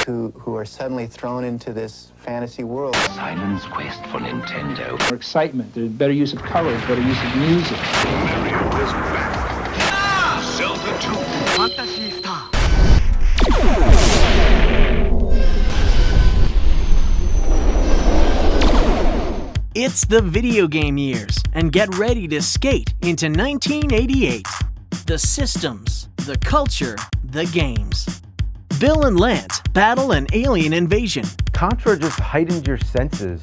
who are suddenly thrown into this fantasy world. Simon's quest for Nintendo. More excitement, there's better use of colors, better use of music. Mario is back. Ah! Zelda 2. Phantasy Star. It's the video game years, and get ready to skate into 1988. The systems, the culture, the games. Bill and Lance battle an alien invasion. Contra just heightened your senses.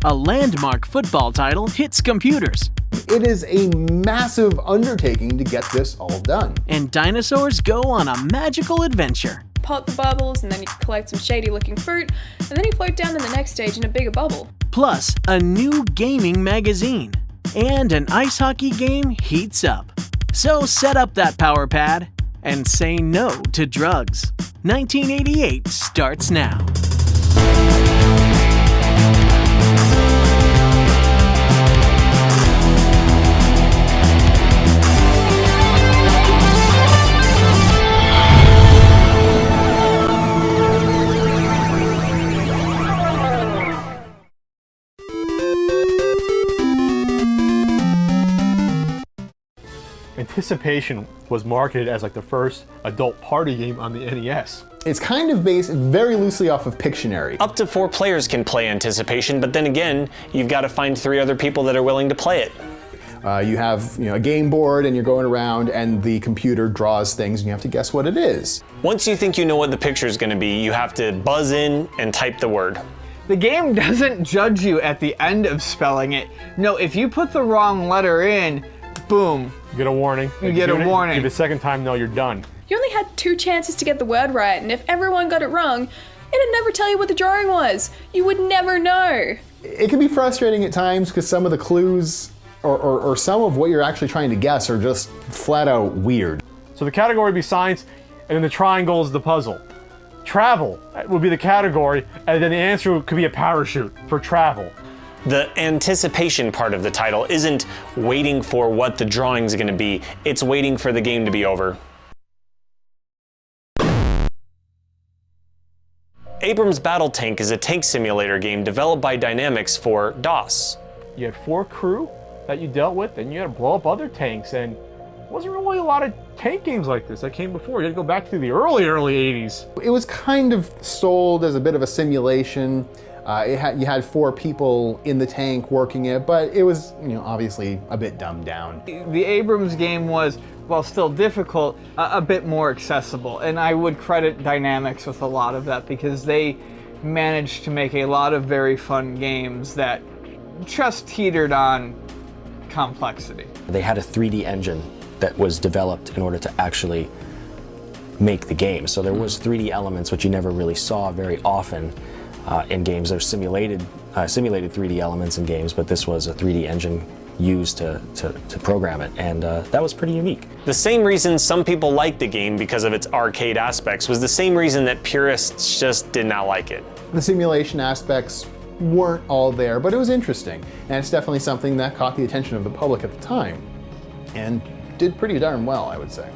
A landmark football title hits computers. It is a massive undertaking to get this all done. And dinosaurs go on a magical adventure. Pop the bubbles, and then you collect some shady-looking fruit, and then you float down to the next stage in a bigger bubble. Plus, a new gaming magazine. And an ice hockey game heats up. So set up that power pad and say no to drugs. 1988 starts now. Anticipation was marketed as like the first adult party game on the NES. It's kind of based very loosely off of Pictionary. Up to 4 players can play Anticipation, but then again, you've got to find 3 other people that are willing to play it. You have a game board and you're going around and the computer draws things and you have to guess what it is. Once you think you know what the picture is going to be, you have to buzz in and type the word. The game doesn't judge you at the end of spelling it. No, if you put the wrong letter in, boom. You get a warning. You get a warning. Give it a second time, no, you're done. You only had 2 chances to get the word right, and if everyone got it wrong, it'd never tell you what the drawing was. You would never know. It can be frustrating at times because some of the clues or some of what you're actually trying to guess are just flat out weird. So the category would be science, and then the triangle is the puzzle. Travel would be the category, and then the answer could be a parachute for travel. The anticipation part of the title isn't waiting for what the drawing's going to be, it's waiting for the game to be over. Abrams Battle Tank is a tank simulator game developed by Dynamics for DOS. You had 4 crew that you dealt with, and you had to blow up other tanks, and there wasn't really a lot of tank games like this that came before. You had to go back to the early 80s. It was kind of sold as a bit of a simulation. You had 4 people in the tank working it, but it was, obviously a bit dumbed down. The Abrams game was, while still difficult, a bit more accessible, and I would credit Dynamics with a lot of that because they managed to make a lot of very fun games that just teetered on complexity. They had a 3D engine that was developed in order to actually make the game, so there was 3D elements which you never really saw very often. In games. There's simulated 3D elements in games, but this was a 3D engine used to program it, and that was pretty unique. The same reason some people liked the game because of its arcade aspects was the same reason that purists just did not like it. The simulation aspects weren't all there, but it was interesting, and it's definitely something that caught the attention of the public at the time, and did pretty darn well, I would say.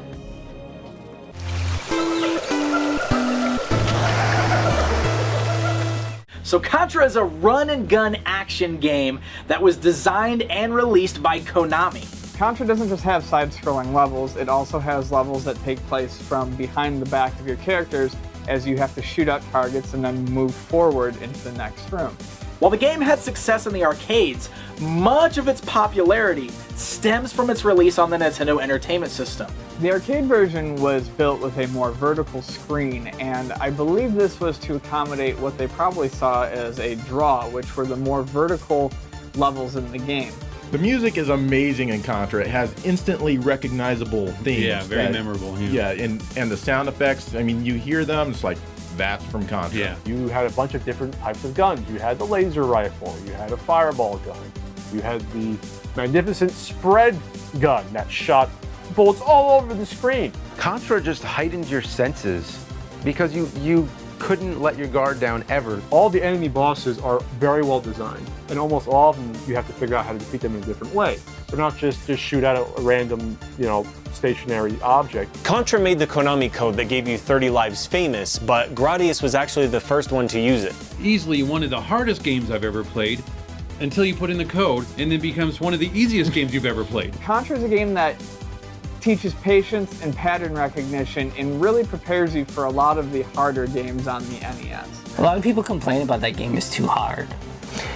So Contra is a run-and-gun action game that was designed and released by Konami. Contra doesn't just have side-scrolling levels, it also has levels that take place from behind the back of your characters as you have to shoot out targets and then move forward into the next room. While the game had success in the arcades, much of its popularity stems from its release on the Nintendo Entertainment System. The arcade version was built with a more vertical screen, and I believe this was to accommodate what they probably saw as a draw, which were the more vertical levels in the game. The music is amazing in Contra. It has instantly recognizable themes. Yeah, very memorable. Yeah, and the sound effects, I mean, you hear them, it's like, that's from Contra. Yeah. You had a bunch of different types of guns. You had the laser rifle, you had a fireball gun, you had the magnificent spread gun that shot bullets all over the screen. Contra just heightened your senses because you couldn't let your guard down ever. All the enemy bosses are very well designed, and almost all of them you have to figure out how to defeat them in a different way. They're not just shoot at a random, stationary object. Contra made the Konami code that gave you 30 lives famous, but Gradius was actually the first one to use it. Easily one of the hardest games I've ever played, until you put in the code, and it becomes one of the easiest games you've ever played. Contra is a game that teaches patience and pattern recognition and really prepares you for a lot of the harder games on the NES. A lot of people complain about that game is too hard.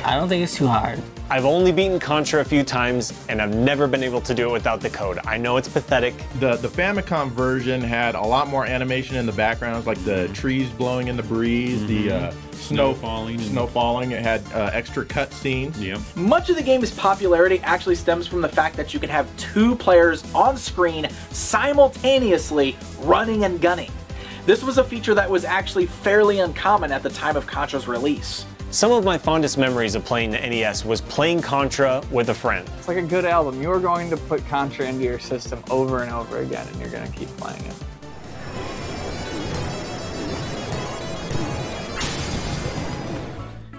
I don't think it's too hard. I've only beaten Contra a few times, and I've never been able to do it without the code. I know it's pathetic. The Famicom version had a lot more animation in the backgrounds, like the trees blowing in the breeze, the snow falling. It had extra cut scenes. Yeah. Much of the game's popularity actually stems from the fact that you can have 2 players on screen simultaneously running and gunning. This was a feature that was actually fairly uncommon at the time of Contra's release. Some of my fondest memories of playing the NES was playing Contra with a friend. It's like a good album. You are going to put Contra into your system over and over again, and you're going to keep playing it.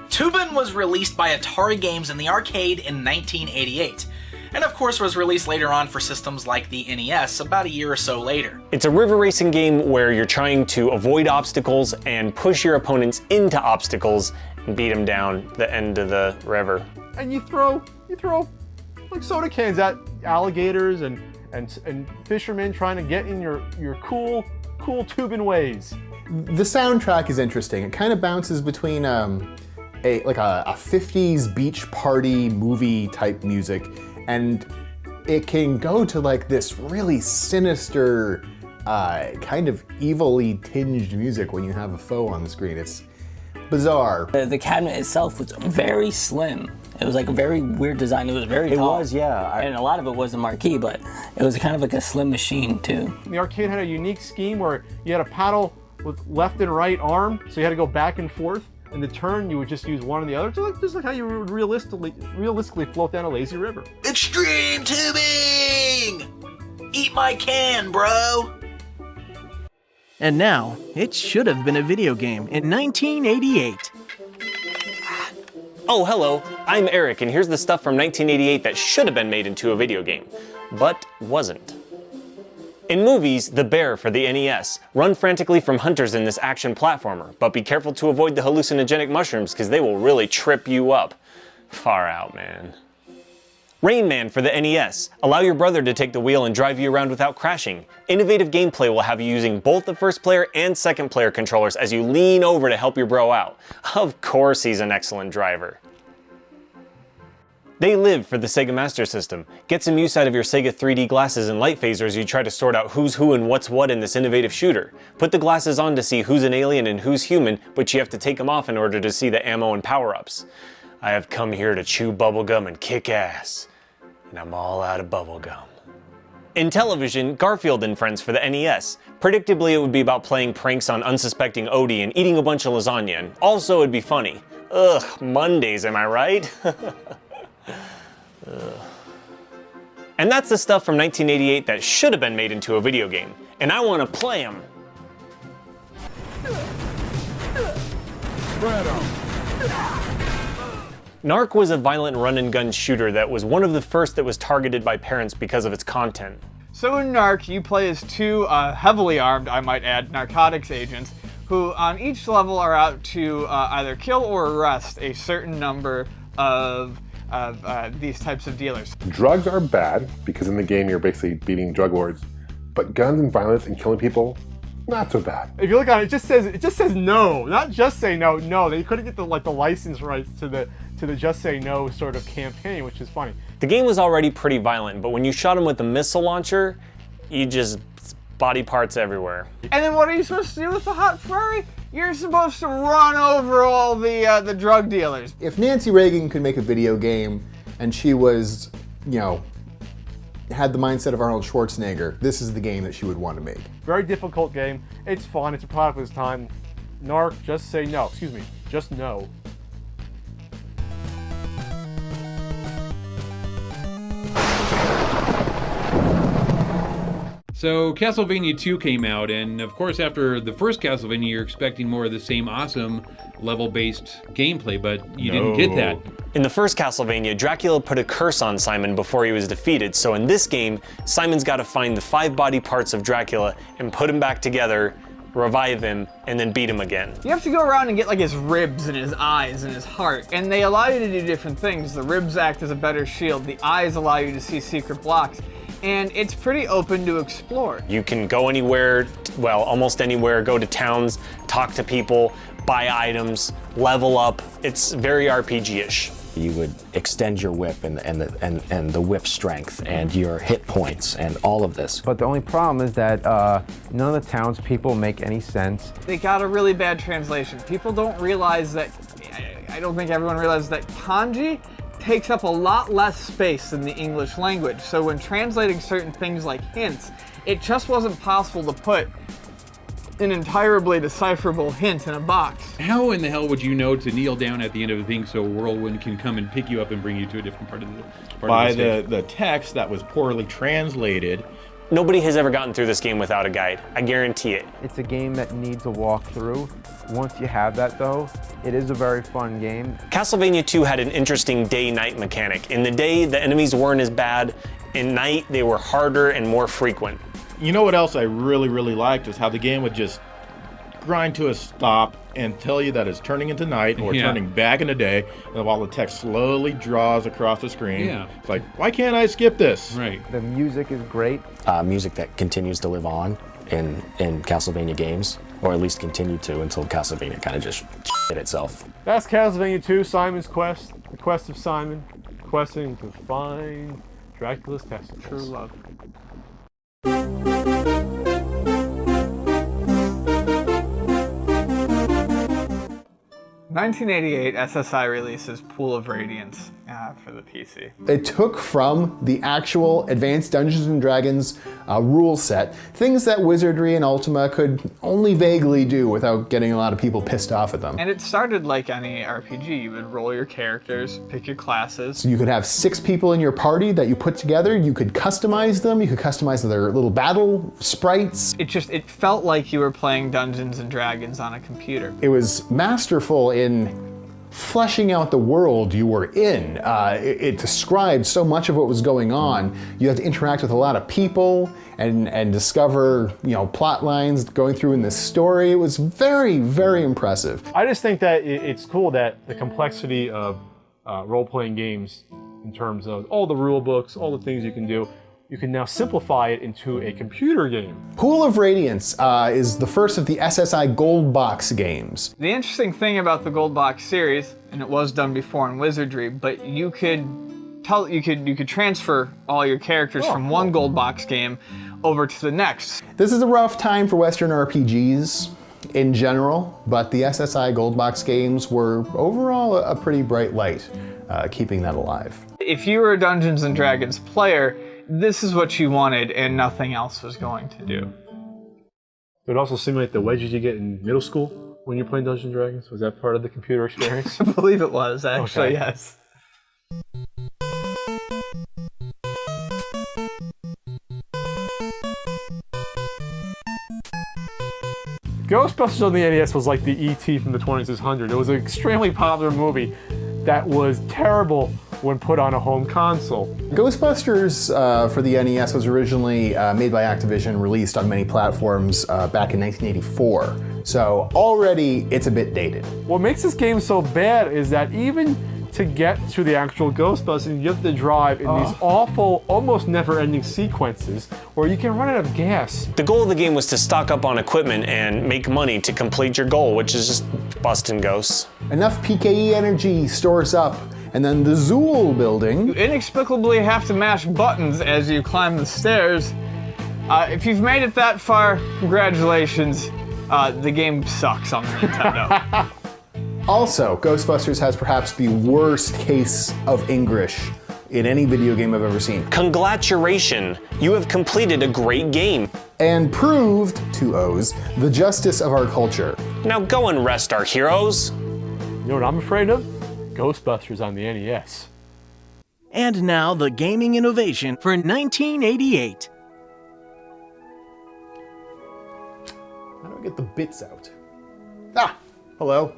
Toobin was released by Atari Games in the arcade in 1988, and of course was released later on for systems like the NES about a year or so later. It's a river racing game where you're trying to avoid obstacles and push your opponents into obstacles and beat them down the end of the river. And you throw like soda cans at alligators and fishermen trying to get in your cool Toobin ways. The soundtrack is interesting. It kind of bounces between a 50s beach party movie type music, and it can go to like this really sinister, kind of evilly tinged music when you have a foe on the screen. It's bizarre. The cabinet itself was very slim. It was like a very weird design. It was very tall. It was, yeah. And a lot of it was a marquee, but it was kind of like a slim machine too. The arcade had a unique scheme where you had a paddle with left and right arm, so you had to go back and forth. In the turn, you would just use one or the other, just like how you would realistically float down a lazy river. Extreme tubing! Eat my can, bro! And now, it should have been a video game in 1988. Oh, hello, I'm Eric, and here's the stuff from 1988 that should have been made into a video game, but wasn't. In movies, the bear for the NES. Run frantically from hunters in this action platformer, but be careful to avoid the hallucinogenic mushrooms because they will really trip you up. Far out, man. Rain Man for the NES. Allow your brother to take the wheel and drive you around without crashing. Innovative gameplay will have you using both the first player and second player controllers as you lean over to help your bro out. Of course he's an excellent driver. They Live for the Sega Master System. Get some use out of your Sega 3D glasses and light phaser as you try to sort out who's who and what's what in this innovative shooter. Put the glasses on to see who's an alien and who's human, but you have to take them off in order to see the ammo and power-ups. I have come here to chew bubblegum and kick ass, and I'm all out of bubblegum. In television, Garfield and Friends for the NES. Predictably, it would be about playing pranks on unsuspecting Odie and eating a bunch of lasagna, and also it'd be funny. Ugh, Mondays, am I right? And that's the stuff from 1988 that should have been made into a video game, and I want to play them. NARC was a violent run-and-gun shooter that was one of the first that was targeted by parents because of its content. So in NARC, you play as 2 heavily armed, I might add, narcotics agents, who on each level are out to either kill or arrest a certain number of these types of dealers. Drugs are bad, because in the game you're basically beating drug lords, but guns and violence and killing people, not so bad. If you look at it, it just says no, not just say no. No, they couldn't get the license rights to the just say no sort of campaign, which is funny. The game was already pretty violent, but when you shot him with a missile launcher, you just body parts everywhere. And then what are you supposed to do with the hot furry? You're supposed to run over all the drug dealers. If Nancy Reagan could make a video game and she was, had the mindset of Arnold Schwarzenegger, this is the game that she would want to make. Very difficult game. It's fun. It's a product of its time. NARC, just say no. Excuse me, just no. So Castlevania 2 came out, and of course after the first Castlevania you're expecting more of the same awesome level-based gameplay, but you didn't get that. In the first Castlevania, Dracula put a curse on Simon before he was defeated, so in this game, Simon's got to find the 5 body parts of Dracula and put them back together, revive him, and then beat him again. You have to go around and get like his ribs and his eyes and his heart, and they allow you to do different things. The ribs act as a better shield, the eyes allow you to see secret blocks, and it's pretty open to explore. You can go anywhere, well, almost anywhere, go to towns, talk to people, buy items, level up. It's very RPG-ish. You would extend your whip and the whip strength and your hit points and all of this. But the only problem is that none of the townspeople make any sense. They got a really bad translation. People don't realize that, I don't think everyone realizes that kanji takes up a lot less space than the English language. So when translating certain things like hints, it just wasn't possible to put an entirely decipherable hint in a box. How in the hell would you know to kneel down at the end of a thing so a whirlwind can come and pick you up and bring you to a different part of the By the text that was poorly translated. Nobody has ever gotten through this game without a guide. I guarantee it. It's a game that needs a walkthrough. Once you have that though, it is a very fun game. Castlevania 2 had an interesting day-night mechanic. In the day, the enemies weren't as bad. In night, they were harder and more frequent. You know what else I really liked is how the game would just grind to a stop and tell you that it's turning into night or turning back into day, and while the text slowly draws across the screen. It's like, why can't I skip this? Right. The music is great. Music that continues to live on in Castlevania games, or at least continue to until Castlevania kind of just shit itself. That's Castlevania 2, Simon's Quest, the quest of Simon, questing to find Dracula's testicles. True love. 1988, SSI releases Pool of Radiance for the PC. It took from the actual Advanced Dungeons & Dragons rule set, things that Wizardry and Ultima could only vaguely do without getting a lot of people pissed off at them. And it started like any RPG. You would roll your characters, pick your classes. So you could have 6 people in your party that you put together, you could customize them, you could customize their little battle sprites. It felt like you were playing Dungeons & Dragons on a computer. It was masterful in fleshing out the world you were in. It described so much of what was going on. You had to interact with a lot of people and discover, plot lines going through in this story. It was very, very impressive. I just think that it's cool that the complexity of role-playing games in terms of all the rule books, all the things you can do, you can now simplify it into a computer game. Pool of Radiance is the first of the SSI Gold Box games. The interesting thing about the Gold Box series, and it was done before in Wizardry, but you could transfer all your characters from one Gold Box game over to the next. This is a rough time for Western RPGs in general, but the SSI Gold Box games were overall a pretty bright light, keeping that alive. If you were a Dungeons & Dragons player, this is what you wanted and nothing else was going to do. It would also simulate the wedges you get in middle school when you're playing Dungeons & Dragons. Was that part of the computer experience? I believe it was, actually, yes. Ghostbusters on the NES was like the E.T. from the 2600. It was an extremely popular movie that was terrible when put on a home console. Ghostbusters for the NES was originally made by Activision, released on many platforms back in 1984. So already it's a bit dated. What makes this game so bad is that even to get to the actual Ghostbusters, you have to drive in these awful, almost never-ending sequences where you can run out of gas. The goal of the game was to stock up on equipment and make money to complete your goal, which is just busting ghosts. Enough PKE energy stores up, and then the Zool building. You inexplicably have to mash buttons as you climb the stairs. If you've made it that far, congratulations. The game sucks on the Nintendo. Also, Ghostbusters has perhaps the worst case of English in any video game I've ever seen. Congratulations, you have completed a great game. And proved, 2 O's, the justice of our culture. Now go and rest our heroes. You know what I'm afraid of? Ghostbusters on the NES. And now the gaming innovation for 1988. How do I get the bits out? Ah, hello.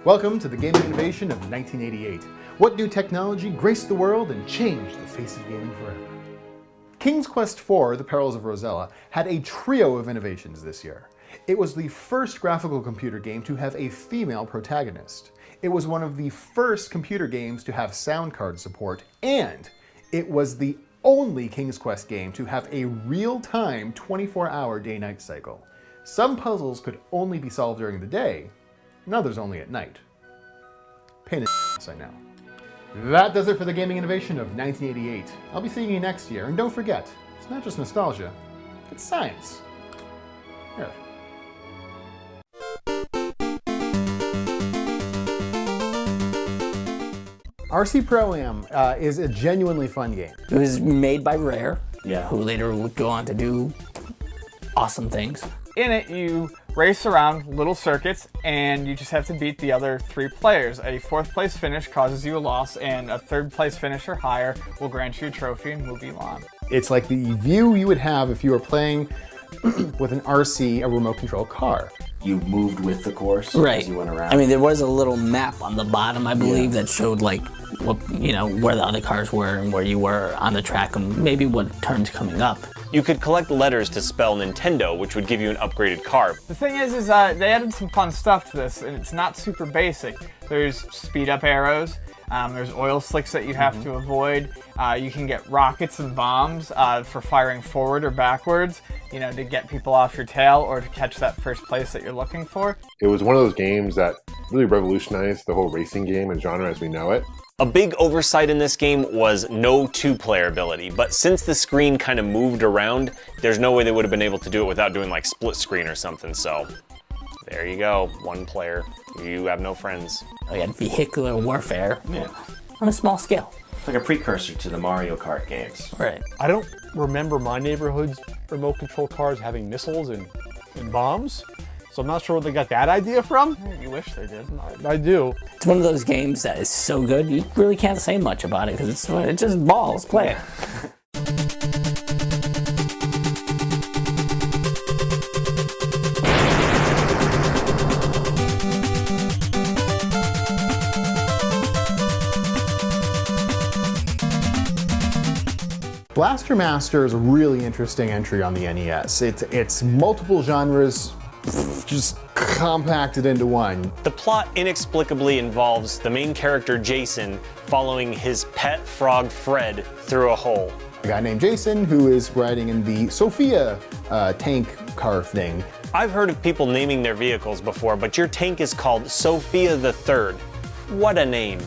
Welcome to the gaming innovation of 1988. What new technology graced the world and changed the face of gaming forever? King's Quest IV, The Perils of Rosella, had a trio of innovations this year. It was the first graphical computer game to have a female protagonist. It was one of the first computer games to have sound card support, and it was the only King's Quest game to have a real-time 24-hour day-night cycle. Some puzzles could only be solved during the day, and others only at night. Pain in the I know. That does it for the gaming innovation of 1988. I'll be seeing you next year, and don't forget, it's not just nostalgia, it's science. Here. RC Pro-Am is a genuinely fun game. It was made by Rare, who later would go on to do awesome things. In it, you race around little circuits, and you just have to beat the other 3 players. A 4th place finish causes you a loss, and a 3rd place finish or higher will grant you a trophy and move you on. It's like the view you would have if you were playing with an RC, a remote control car. You moved with the course as you went around. I mean, there was a little map on the bottom, I believe, that showed like what, you know, where the other cars were and where you were on the track and maybe what turns coming up. You could collect letters to spell Nintendo, which would give you an upgraded car. The thing is they added some fun stuff to this, and it's not super basic. There's speed up arrows, there's oil slicks that you have to avoid. You can get rockets and bombs for firing forward or backwards, you know, to get people off your tail or to catch that first place that you're looking for. It was one of those games that really revolutionized the whole racing game and genre as we know it. A big oversight in this game was no 2-player ability, but since the screen kind of moved around, there's no way they would have been able to do it without doing like split screen or something, so there you go, 1 player. You have no friends. We had vehicular warfare on a small scale. It's like a precursor to the Mario Kart games. Right. I don't remember my neighborhood's remote control cars having missiles and bombs, so I'm not sure where they got that idea from. You wish they did. I do. It's one of those games that is so good, you really can't say much about it because it's just balls, play it. Blaster Master is a really interesting entry on the NES. It's multiple genres just compacted into one. The plot inexplicably involves the main character Jason following his pet frog Fred through a hole. A guy named Jason who is riding in the Sophia tank car thing. I've heard of people naming their vehicles before, but your tank is called Sophia the Third. What a name.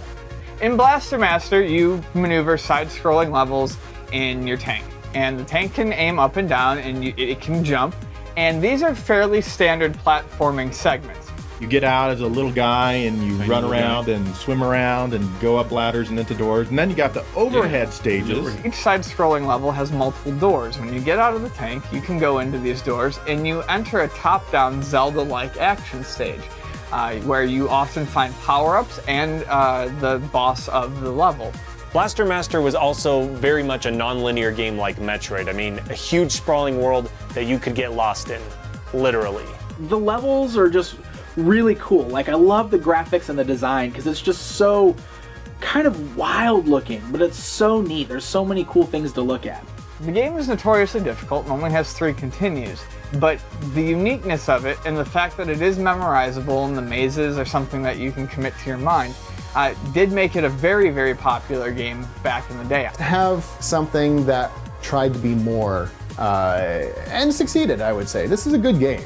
In Blaster Master, you maneuver side-scrolling levels in your tank, and the tank can aim up and down, and it can jump, and these are fairly standard platforming segments. You get out as a little guy and you run around and swim around and go up ladders and into doors, and then you got the overhead stages. Each side-scrolling level has multiple doors. When you get out of the tank, you can go into these doors, and you enter a top-down Zelda-like action stage, where you often find power-ups and the boss of the level. Blaster Master was also very much a non-linear game like Metroid. I mean, a huge sprawling world that you could get lost in, literally. The levels are just really cool. Like, I love the graphics and the design because it's just so kind of wild looking, but it's so neat. There's so many cool things to look at. The game is notoriously difficult and only has 3 continues, but the uniqueness of it and the fact that it is memorizable and the mazes are something that you can commit to your mind did make it a very, very popular game back in the day. Have something that tried to be more and succeeded, I would say. This is a good game.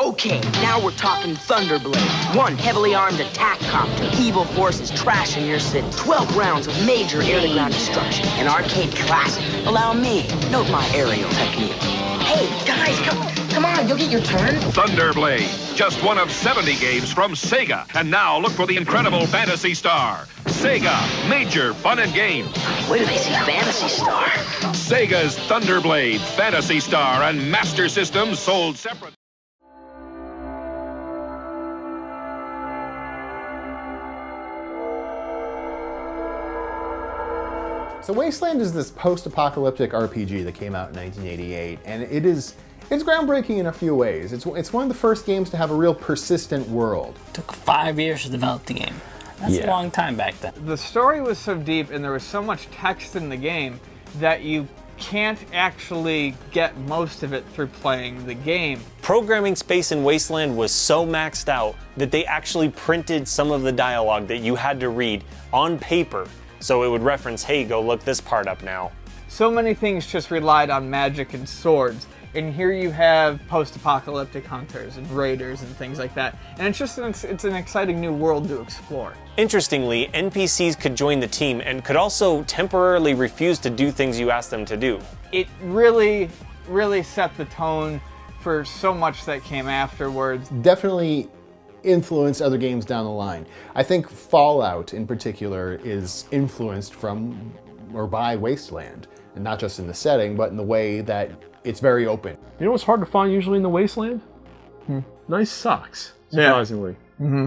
Okay, now we're talking Thunderblade. 1 heavily armed attack copter. Evil forces trashing your city. 12 rounds of major air-to-ground destruction. An arcade classic. Allow me. Note my aerial technique. Hey, guys, come on, you'll get your turn. Thunderblade, just one of 70 games from Sega. And now look for the incredible Phantasy Star. Sega, major fun and games. Where do they see Phantasy Star? Sega's Thunderblade, Phantasy Star, and Master Systems sold separate. So Wasteland is this post-apocalyptic RPG that came out in 1988, and it's groundbreaking in a few ways. It's one of the first games to have a real persistent world. It took 5 years to develop the game. That's a long time back then. The story was so deep and there was so much text in the game that you can't actually get most of it through playing the game. Programming space in Wasteland was so maxed out that they actually printed some of the dialogue that you had to read on paper, so it would reference, hey, go look this part up now. So many things just relied on magic and swords, and here you have post-apocalyptic hunters and raiders and things like that, and it's an exciting new world to explore. Interestingly, NPCs could join the team and could also temporarily refuse to do things you asked them to do. It really, really set the tone for so much that came afterwards. Definitely influenced other games down the line. I think Fallout in particular is influenced from or by Wasteland, and not just in the setting, but in the way that it's very open. You know what's hard to find usually in the Wasteland? Nice socks, surprisingly. Yeah. Mm-hmm.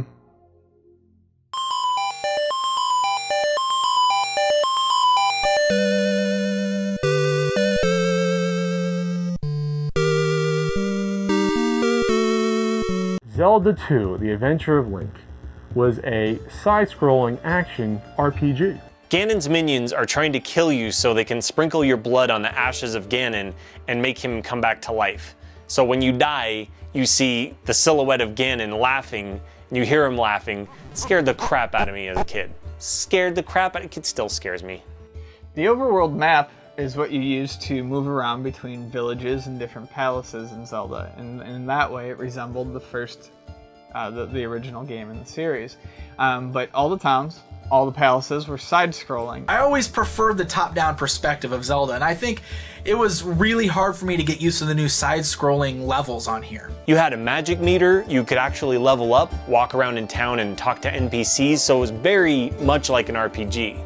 Zelda 2, The Adventure of Link, was a side-scrolling action RPG. Ganon's minions are trying to kill you so they can sprinkle your blood on the ashes of Ganon and make him come back to life. So when you die, you see the silhouette of Ganon laughing, and you hear him laughing. It scared the crap out of me as a kid. Scared the crap out of it still scares me. The overworld map is what you use to move around between villages and different palaces in Zelda, and in that way it resembled the first, the original game in the series. But all the towns, all the palaces were side-scrolling. I always preferred the top-down perspective of Zelda, and I think it was really hard for me to get used to the new side-scrolling levels on here. You had a magic meter, you could actually level up, walk around in town and talk to NPCs, so it was very much like an RPG.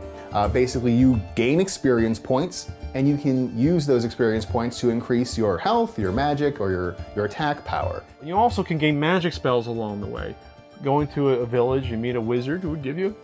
Basically, you gain experience points, and you can use those experience points to increase your health, your magic, or your attack power. You also can gain magic spells along the way. Going to a village, you meet a wizard who would give you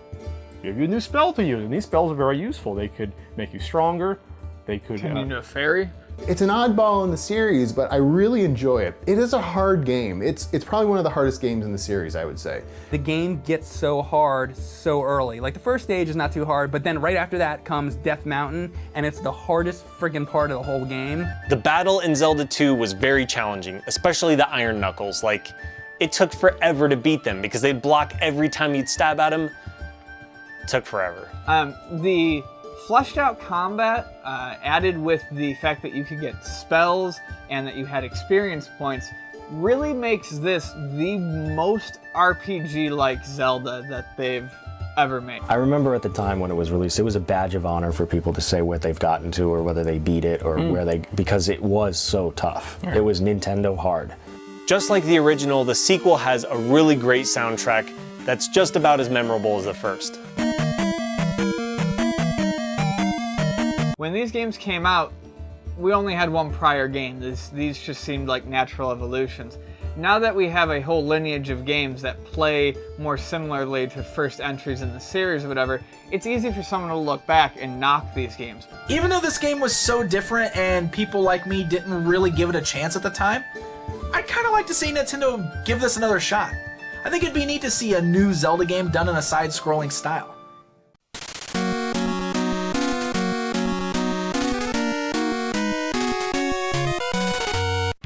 a new spell to use, and these spells are very useful. They could make you stronger, they could... Turn you into a fairy? It's an oddball in the series, but I really enjoy it. It is a hard game. It's probably one of the hardest games in the series, I would say. The game gets so hard so early. Like, the first stage is not too hard, but then right after that comes Death Mountain, and it's the hardest friggin' part of the whole game. The battle in Zelda 2 was very challenging, especially the Iron Knuckles. Like, it took forever to beat them because they'd block every time you'd stab at them. It took forever. The fleshed out combat added with the fact that you could get spells and that you had experience points really makes this the most RPG-like Zelda that they've ever made. I remember at the time when it was released, it was a badge of honor for people to say what they've gotten to or whether they beat it or because it was so tough. Yeah. It was Nintendo hard. Just like the original, the sequel has a really great soundtrack that's just about as memorable as the first. When these games came out, we only had one prior game. These just seemed like natural evolutions. Now that we have a whole lineage of games that play more similarly to first entries in the series or whatever, it's easy for someone to look back and knock these games. Even though this game was so different and people like me didn't really give it a chance at the time, I'd kind of like to see Nintendo give this another shot. I think it'd be neat to see a new Zelda game done in a side-scrolling style.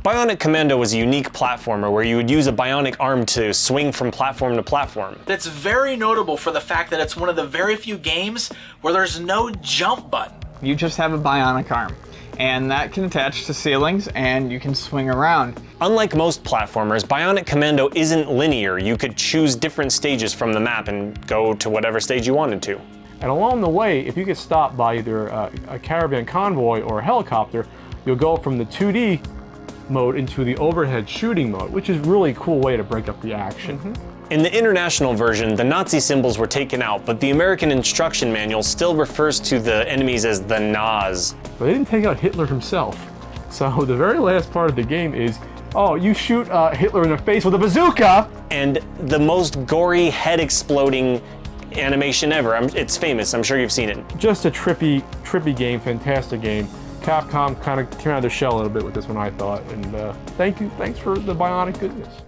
Bionic Commando was a unique platformer where you would use a bionic arm to swing from platform to platform. It's very notable for the fact that it's one of the very few games where there's no jump button. You just have a bionic arm, and that can attach to ceilings and you can swing around. Unlike most platformers, Bionic Commando isn't linear. You could choose different stages from the map and go to whatever stage you wanted to. And along the way, if you get stopped by either a caravan convoy or a helicopter, you'll go from the 2D mode into the overhead shooting mode, which is a really cool way to break up the action. In the international version, the Nazi symbols were taken out, but the American instruction manual still refers to the enemies as the Naz. But they didn't take out Hitler himself. So the very last part of the game is, oh, you shoot Hitler in the face with a bazooka! And the most gory, head-exploding animation ever. It's famous. I'm sure you've seen it. Just a trippy game, fantastic game. Capcom kind of came out of their shell a little bit with this one, I thought. And thanks for the Bionic goodness.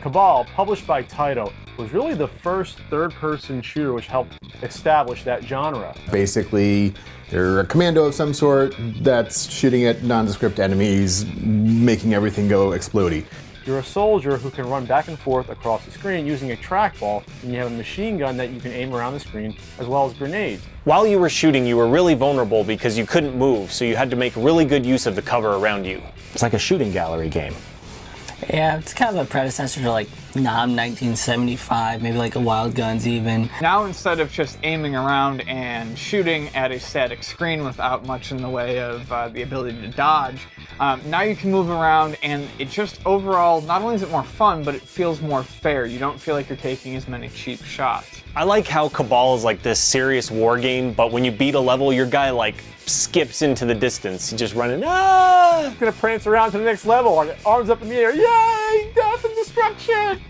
Cabal, published by Taito, was really the first third-person shooter which helped establish that genre. Basically, you're a commando of some sort that's shooting at nondescript enemies, making everything go explodey. You're a soldier who can run back and forth across the screen using a trackball, and you have a machine gun that you can aim around the screen, as well as grenades. While you were shooting, you were really vulnerable because you couldn't move, so you had to make really good use of the cover around you. It's like a shooting gallery game. Yeah, it's kind of a predecessor to like NAM 1975, maybe like a Wild Guns even. Now instead of just aiming around and shooting at a static screen without much in the way of the ability to dodge, now you can move around, and it just overall, not only is it more fun, but it feels more fair. You don't feel like you're taking as many cheap shots. I like how Cabal is like this serious war game, but when you beat a level, your guy like skips into the distance. He's just running, ah! Gonna prance around to the next level, arms up in the air, yay! Death and destruction!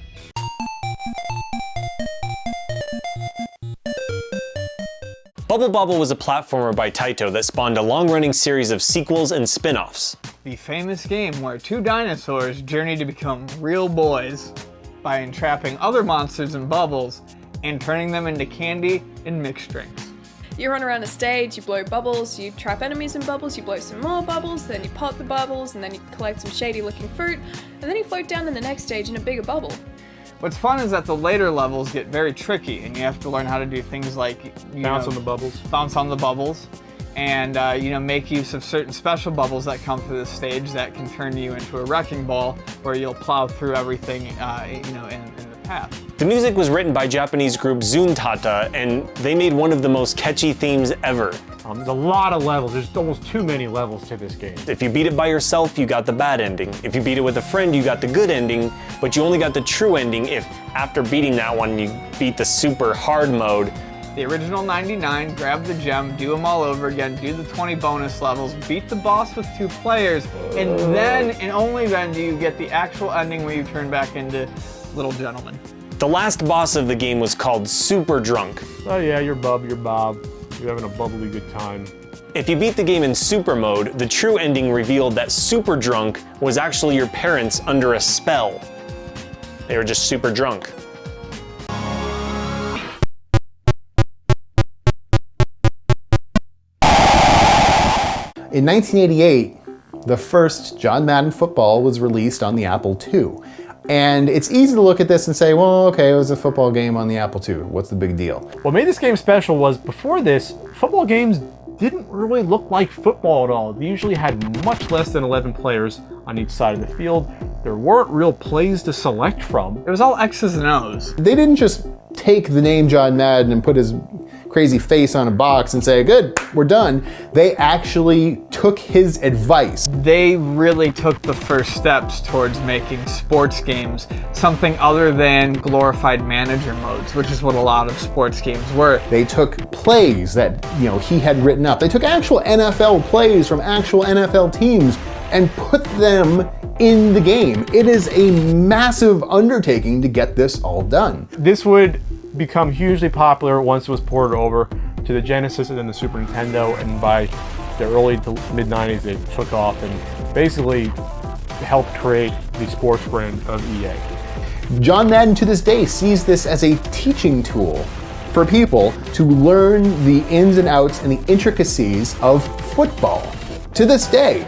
Bubble Bobble was a platformer by Taito that spawned a long-running series of sequels and spin-offs. The famous game where two dinosaurs journey to become real boys by entrapping other monsters in bubbles and turning them into candy and mixed drinks. You run around a stage, you blow bubbles, you trap enemies in bubbles, you blow some more bubbles, then you pop the bubbles, and then you collect some shady looking fruit, and then you float down to the next stage in a bigger bubble. What's fun is that the later levels get very tricky, and you have to learn how to do things like bounce on the bubbles, and make use of certain special bubbles that come through the stage that can turn you into a wrecking ball, where you'll plow through everything, in the path. The music was written by Japanese group Zuntata, and they made one of the most catchy themes ever. There's a lot of levels. There's almost too many levels to this game. If you beat it by yourself, you got the bad ending. If you beat it with a friend, you got the good ending, but you only got the true ending if, after beating that one, you beat the super hard mode. The original 99, grab the gem, do them all over again, do the 20 bonus levels, beat the boss with 2 players, and then, and only then, do you get the actual ending where you turn back into little gentlemen. The last boss of the game was called Super Drunk. Oh yeah, you're Bob. You're having a bubbly good time. If you beat the game in Super Mode, the true ending revealed that Super Drunk was actually your parents under a spell. They were just super drunk. In 1988, the first John Madden football was released on the Apple II. And it's easy to look at this and say, well, okay, it was a football game on the Apple II. What's the big deal? What made this game special was, before this, football games didn't really look like football at all. They usually had much less than 11 players on each side of the field. There weren't real plays to select from. It was all X's and O's. They didn't just take the name John Madden and put his crazy face on a box and say, good, we're done. They actually took his advice. They really took the first steps towards making sports games something other than glorified manager modes, which is what a lot of sports games were. They took plays that, he had written up. They took actual NFL plays from actual NFL teams and put them in the game. It is a massive undertaking to get this all done. This would become hugely popular once it was ported over to the Genesis and then the Super Nintendo, and by the early to mid 90s it took off and basically helped create the sports brand of EA. John Madden to this day sees this as a teaching tool for people to learn the ins and outs and the intricacies of football to this day.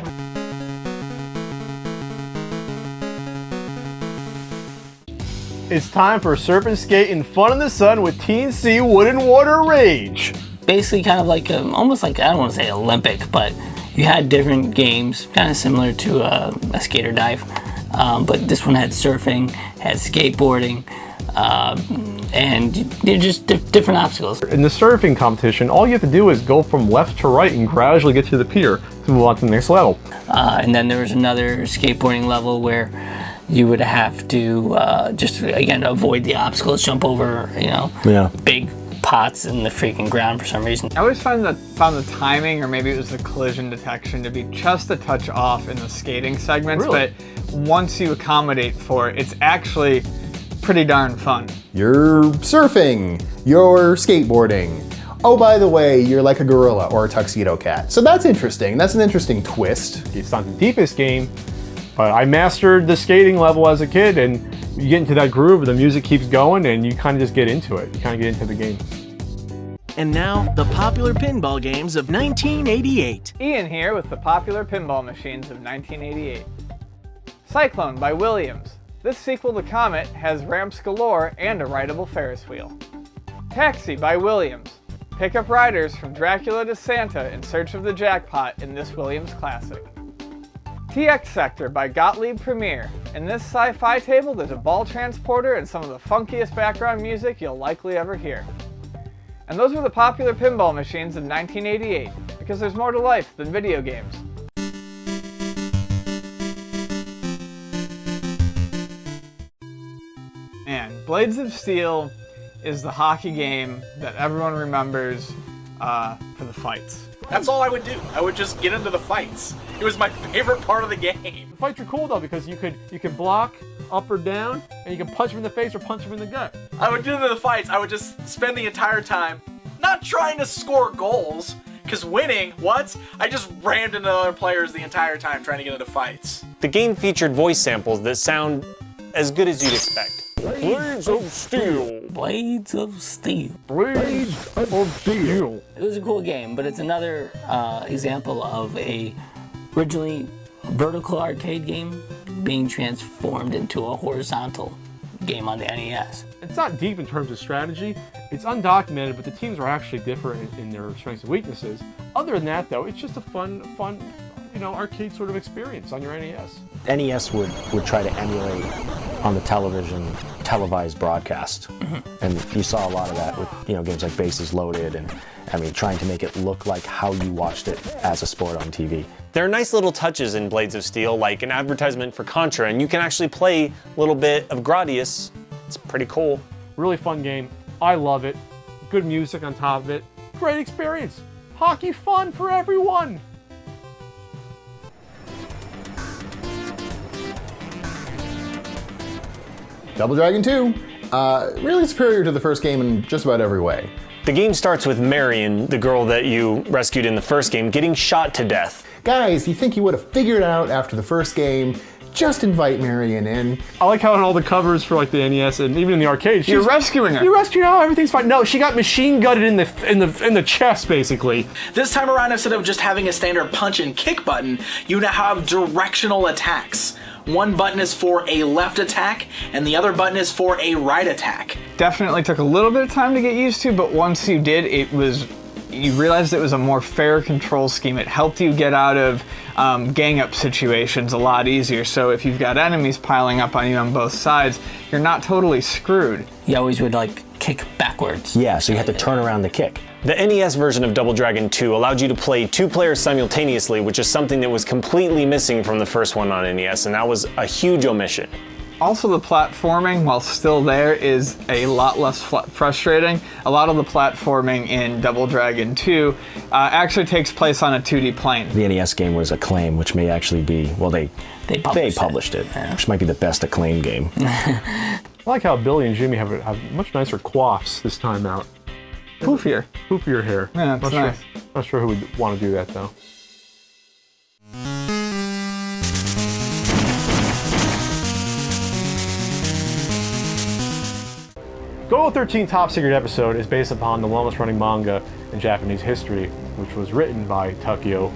It's time for surf and skate and fun in the sun with T&C Wood and Water Rage. Basically kind of like, almost like, I don't want to say Olympic, but you had different games, kind of similar to a skate or dive. But this one had surfing, had skateboarding, and they're just different obstacles. In the surfing competition, all you have to do is go from left to right and gradually get to the pier to move on to the next level. And then there was another skateboarding level where you would have to just, again, avoid the obstacles, jump over, big pots in the freaking ground for some reason. I always found the timing, or maybe it was the collision detection, to be just a touch off in the skating segments, Really? but once you accommodate for it, it's actually pretty darn fun. You're surfing, you're skateboarding. Oh, by the way, you're like a gorilla or a tuxedo cat. So that's interesting. That's an interesting twist. It's not the deepest game, but I mastered the skating level as a kid, and you get into that groove, the music keeps going, and you kind of just get into it. You kind of get into the game. And now, the popular pinball games of 1988. Ian here with the popular pinball machines of 1988. Cyclone by Williams. This sequel to Comet has ramps galore and a rideable Ferris wheel. Taxi by Williams. Pick up riders from Dracula to Santa in search of the jackpot in this Williams classic. TX Sector by Gottlieb Premier. In this sci-fi table, there's a ball transporter and some of the funkiest background music you'll likely ever hear. And those were the popular pinball machines of 1988, because there's more to life than video games. Man, Blades of Steel is the hockey game that everyone remembers for the fights. That's all I would do. I would just get into the fights. It was my favorite part of the game. The fights are cool though, because you could block up or down, and you can punch him in the face or punch him in the gut. I would do the fights. I would just spend the entire time not trying to score goals, because winning, what? I just rammed into other players the entire time trying to get into fights. The game featured voice samples that sound as good as you'd expect. Blades of Steel. Blades of Steel. Blades of Steel. It was a cool game, but it's another example of a originally vertical arcade game being transformed into a horizontal game on the NES. It's not deep in terms of strategy. It's undocumented, but the teams are actually different in their strengths and weaknesses. Other than that, though, it's just a fun, arcade sort of experience on your NES. NES would try to emulate on the televised broadcast. And you saw a lot of that with games like Bases Loaded, and trying to make it look like how you watched it as a sport on TV. There are nice little touches in Blades of Steel, like an advertisement for Contra, and you can actually play a little bit of Gradius. It's pretty cool. Really fun game. I love it. Good music on top of it. Great experience. Hockey fun for everyone. Double Dragon 2, really superior to the first game in just about every way. The game starts with Marion, the girl that you rescued in the first game, getting shot to death. Guys, you think you would have figured it out after the first game? Just invite Marion in. I like how on all the covers for like the NES and even in the arcade, you're rescuing her. You're rescuing her. Everything's fine. No, she got machine gutted in the chest, basically. This time around, instead of just having a standard punch and kick button, you now have directional attacks. One button is for a left attack, and the other button is for a right attack. Definitely took a little bit of time to get used to, but once you did, you realized it was a more fair control scheme. It helped you get out of gang up situations a lot easier. So if you've got enemies piling up on you on both sides, you're not totally screwed. You always would kick backwards. Yeah, so you had to turn around the kick. The NES version of Double Dragon 2 allowed you to play 2 players simultaneously, which is something that was completely missing from the first one on NES, and that was a huge omission. Also, the platforming, while still there, is a lot less frustrating. A lot of the platforming in Double Dragon 2 actually takes place on a 2D plane. The NES game was Acclaim, which may actually be, well, they published it, which might be the best Acclaim game. I like how Billy and Jimmy have much nicer coiffs this time out. Poofier. Poofier hair. Yeah, that's nice. Not sure who would want to do that, though. Golgo 13 Top Secret episode is based upon the longest running manga in Japanese history, which was written by Takeo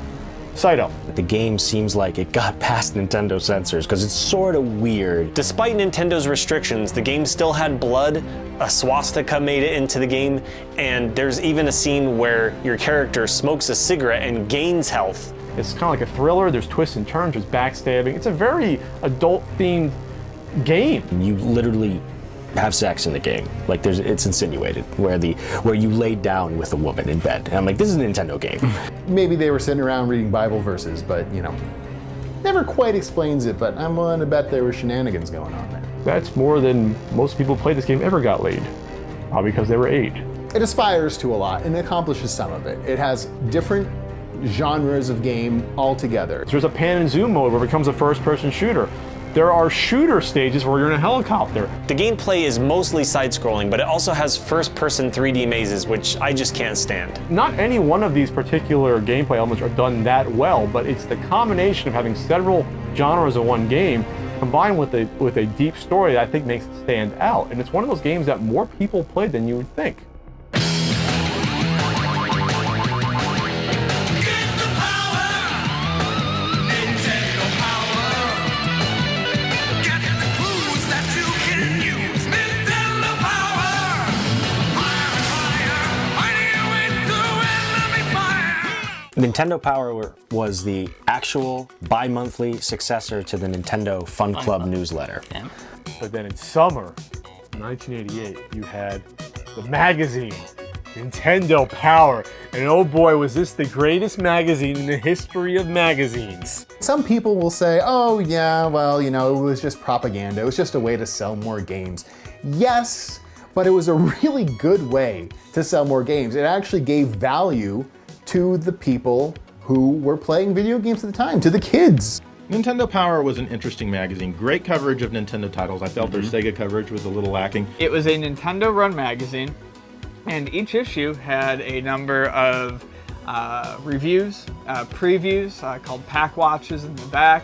Saito. The game seems like it got past Nintendo censors because it's sort of weird. Despite Nintendo's restrictions, the game still had blood, a swastika made it into the game, and there's even a scene where your character smokes a cigarette and gains health. It's kind of like a thriller, there's twists and turns, there's backstabbing. It's a very adult-themed game. You literally have sex in the game. Like it's insinuated where you lay down with a woman in bed. And I'm like, this is a Nintendo game. Maybe they were sitting around reading Bible verses, but never quite explains it, but I'm willing to bet there were shenanigans going on there. That's more than most people who played this game ever got laid. Probably because they were 8. it aspires to a lot and accomplishes some of it. It has different genres of game altogether. There's a pan and zoom mode where it becomes a first-person shooter. There are shooter stages where you're in a helicopter. The gameplay is mostly side-scrolling, but it also has first-person 3D mazes, which I just can't stand. Not any one of these particular gameplay elements are done that well, but it's the combination of having several genres in one game combined with a deep story that I think makes it stand out. And it's one of those games that more people play than you would think. Nintendo Power was the actual bi-monthly successor to the Nintendo Fun Club newsletter. Yeah. But then in summer 1988, you had the magazine, Nintendo Power. And oh boy, was this the greatest magazine in the history of magazines. Some people will say, oh yeah, well, you know, it was just propaganda. It was just a way to sell more games. Yes, but it was a really good way to sell more games. It actually gave value to the people who were playing video games at the time, to the kids. Nintendo Power was an interesting magazine. Great coverage of Nintendo titles. I felt their Sega coverage was a little lacking. It was a Nintendo-run magazine, and each issue had a number of reviews, previews called pack watches in the back.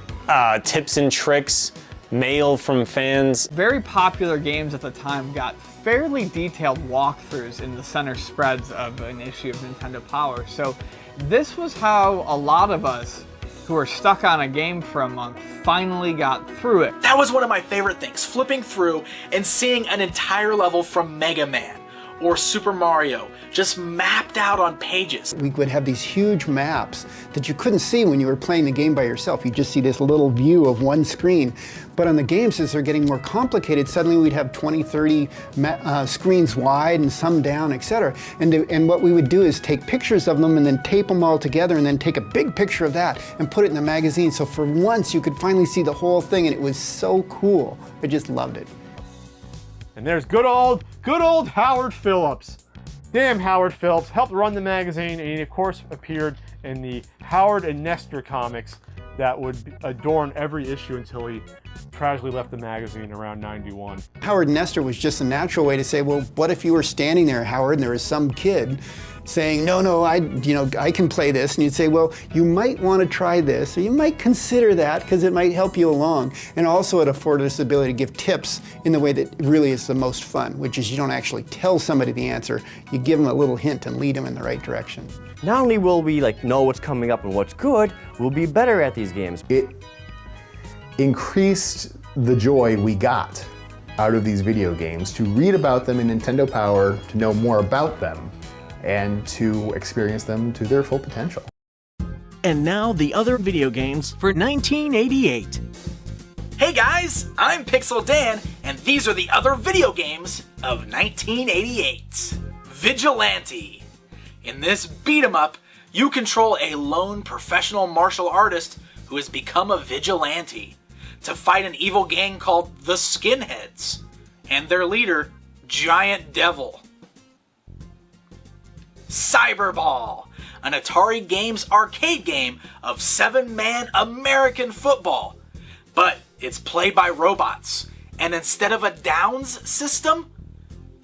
Tips and tricks, mail from fans. Very popular games at the time got fairly detailed walkthroughs in the center spreads of an issue of Nintendo Power. So this was how a lot of us who were stuck on a game for a month finally got through it. That was one of my favorite things, flipping through and seeing an entire level from Mega Man or Super Mario just mapped out on pages. We would have these huge maps that you couldn't see when you were playing the game by yourself. You just see this little view of one screen. But on the games, as they're getting more complicated, suddenly we'd have 20, 30 screens wide and some down, etc. And what we would do is take pictures of them and then tape them all together and then take a big picture of that and put it in the magazine. So for once, you could finally see the whole thing, and it was so cool. I just loved it. And there's good old Howard Phillips. Damn, Howard Phillips helped run the magazine, and he of course appeared in the Howard and Nestor comics that would adorn every issue until he tragically left the magazine around 91. Howard Nestor was just a natural way to say, well, what if you were standing there, Howard, and there was some kid saying, no, I can play this, and you'd say, well, you might want to try this, or you might consider that because it might help you along. And also it afforded us the ability to give tips in the way that really is the most fun, which is you don't actually tell somebody the answer, you give them a little hint and lead them in the right direction. Not only will we know what's coming up and what's good, we'll be better at these games. It increased the joy we got out of these video games to read about them in Nintendo Power, to know more about them, and to experience them to their full potential. And now the other video games for 1988. Hey guys, I'm Pixel Dan, and these are the other video games of 1988. Vigilante. In this beat-em-up, you control a lone professional martial artist who has become a vigilante to fight an evil gang called the Skinheads and their leader, Giant Devil. Cyberball, an Atari Games arcade game of 7-man American football, but it's played by robots, and instead of a downs system,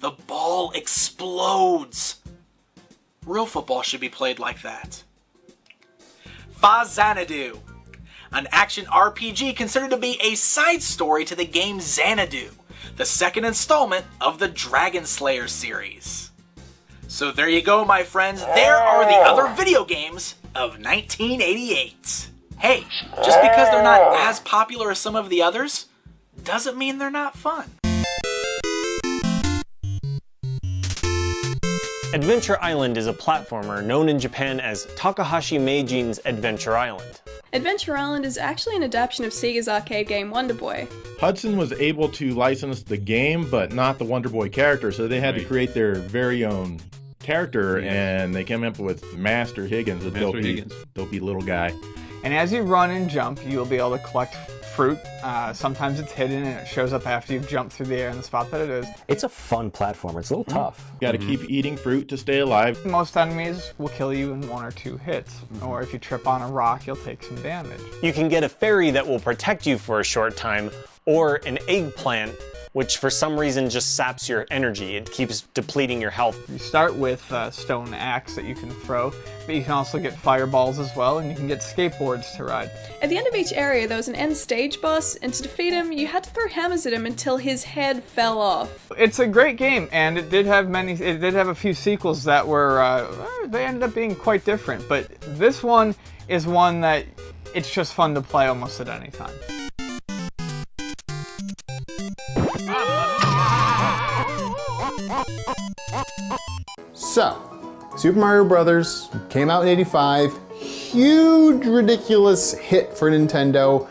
the ball explodes. Real football should be played like that. Xanadu, an action RPG considered to be a side story to the game Xanadu, the second installment of the Dragon Slayer series. So there you go, my friends. There are the other video games of 1988. Hey, just because they're not as popular as some of the others, doesn't mean they're not fun. Adventure Island is a platformer known in Japan as Takahashi Meijin's Adventure Island. Adventure Island is actually an adaptation of Sega's arcade game Wonder Boy. Hudson was able to license the game, but not the Wonder Boy character, so they had to create their very own character, and they came up with Master Higgins, a dopey little guy. And as you run and jump, you'll be able to collect fruit. Sometimes it's hidden and it shows up after you've jumped through the air in the spot that it is. It's a fun platformer. It's a little tough. You gotta keep eating fruit to stay alive. Most enemies will kill you in 1 or 2 hits, or if you trip on a rock, you'll take some damage. You can get a fairy that will protect you for a short time, or an eggplant, which for some reason just saps your energy. It keeps depleting your health. You start with a stone axe that you can throw, but you can also get fireballs as well, and you can get skateboards to ride. At the end of each area, there was an end stage boss, and to defeat him, you had to throw hammers at him until his head fell off. It's a great game, and it did have a few sequels that were, they ended up being quite different, but this one is one that it's just fun to play almost at any time. So, Super Mario Brothers came out in '85, huge, ridiculous hit for Nintendo,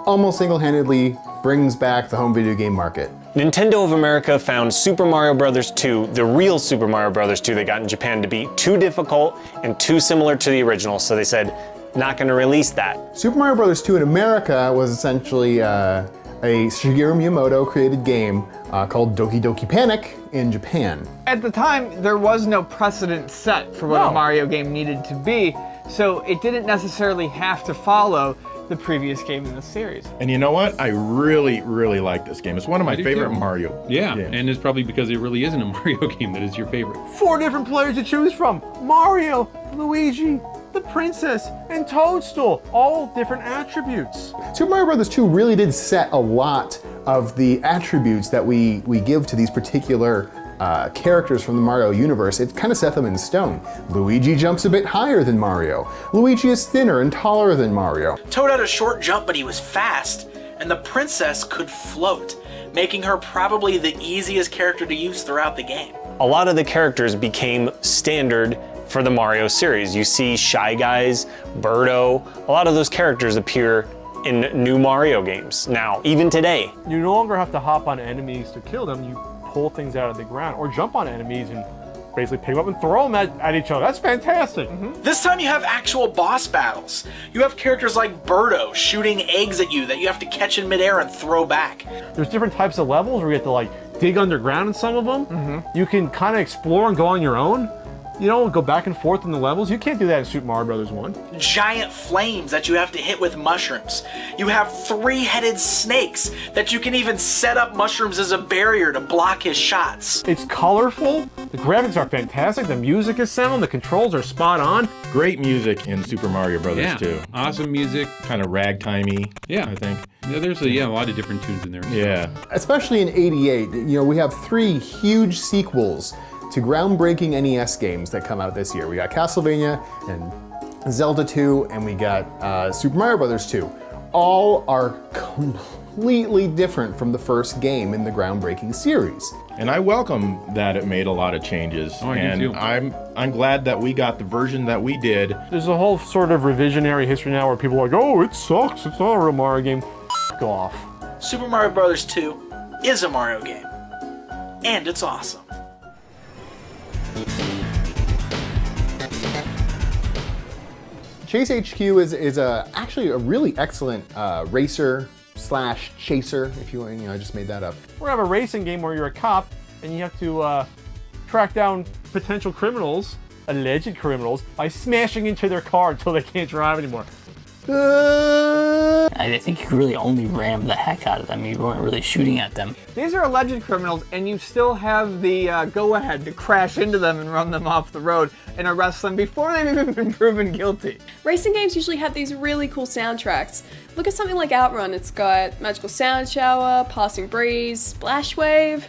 almost single-handedly brings back the home video game market. Nintendo of America found Super Mario Bros. 2, the real Super Mario Bros. 2 they got in Japan, to be too difficult and too similar to the original, so they said, not gonna release that. Super Mario Bros. 2 in America was essentially a Shigeru Miyamoto created game called Doki Doki Panic in Japan. At the time, there was no precedent set for what a Mario game needed to be, so it didn't necessarily have to follow the previous game in the series. And you know what? I really, really like this game. It's one of my favorite Mario games. And it's probably because it really isn't a Mario game that is your favorite. 4 different players to choose from. Mario, Luigi, the princess, and Toadstool. All different attributes. Super Mario Bros. 2 really did set a lot of the attributes that we give to these particular characters from the Mario universe. It kind of set them in stone. Luigi jumps a bit higher than Mario. Luigi is thinner and taller than Mario. Toad had a short jump, but he was fast, and the princess could float, making her probably the easiest character to use throughout the game. A lot of the characters became standard for the Mario series. You see Shy Guys, Birdo, a lot of those characters appear in new Mario games now, even today. You no longer have to hop on enemies to kill them. You pull things out of the ground or jump on enemies and basically pick them up and throw them at each other. That's fantastic. This time you have actual boss battles. You have characters like Birdo shooting eggs at you that you have to catch in midair and throw back. There's different types of levels where you have to like dig underground in some of them. You can kind of explore and go on your own. You know, go back and forth in the levels. You can't do that in Super Mario Bros. 1. Giant flames that you have to hit with mushrooms. You have 3-headed snakes that you can even set up mushrooms as a barrier to block his shots. It's colorful. The graphics are fantastic. The music is sound. The controls are spot on. Great music in Super Mario Bros. 2. Awesome music. Kind of ragtimey, I think. Yeah, there's a lot of different tunes in there. Yeah. Especially in '88, you know, we have 3 huge sequels to groundbreaking NES games that come out this year. We got Castlevania and Zelda 2, and we got Super Mario Bros. 2. All are completely different from the first game in the groundbreaking series. And I welcome that it made a lot of changes. And I'm glad that we got the version that we did. There's a whole sort of revisionary history now where people are like, oh, it sucks. It's not a real Mario game. F*** off. Super Mario Bros. 2 is a Mario game. And it's awesome. Chase HQ is actually a really excellent racer slash chaser, if you want. I just made that up. We're gonna have a racing game where you're a cop and you have to track down potential criminals, alleged criminals, by smashing into their car until they can't drive anymore. I think you really only rammed the heck out of them. You weren't really shooting at them. These are alleged criminals, and you still have the go-ahead to crash into them and run them off the road and arrest them before they've even been proven guilty. Racing games usually have these really cool soundtracks. Look at something like Outrun. It's got Magical Sound Shower, Passing Breeze, Splash Wave.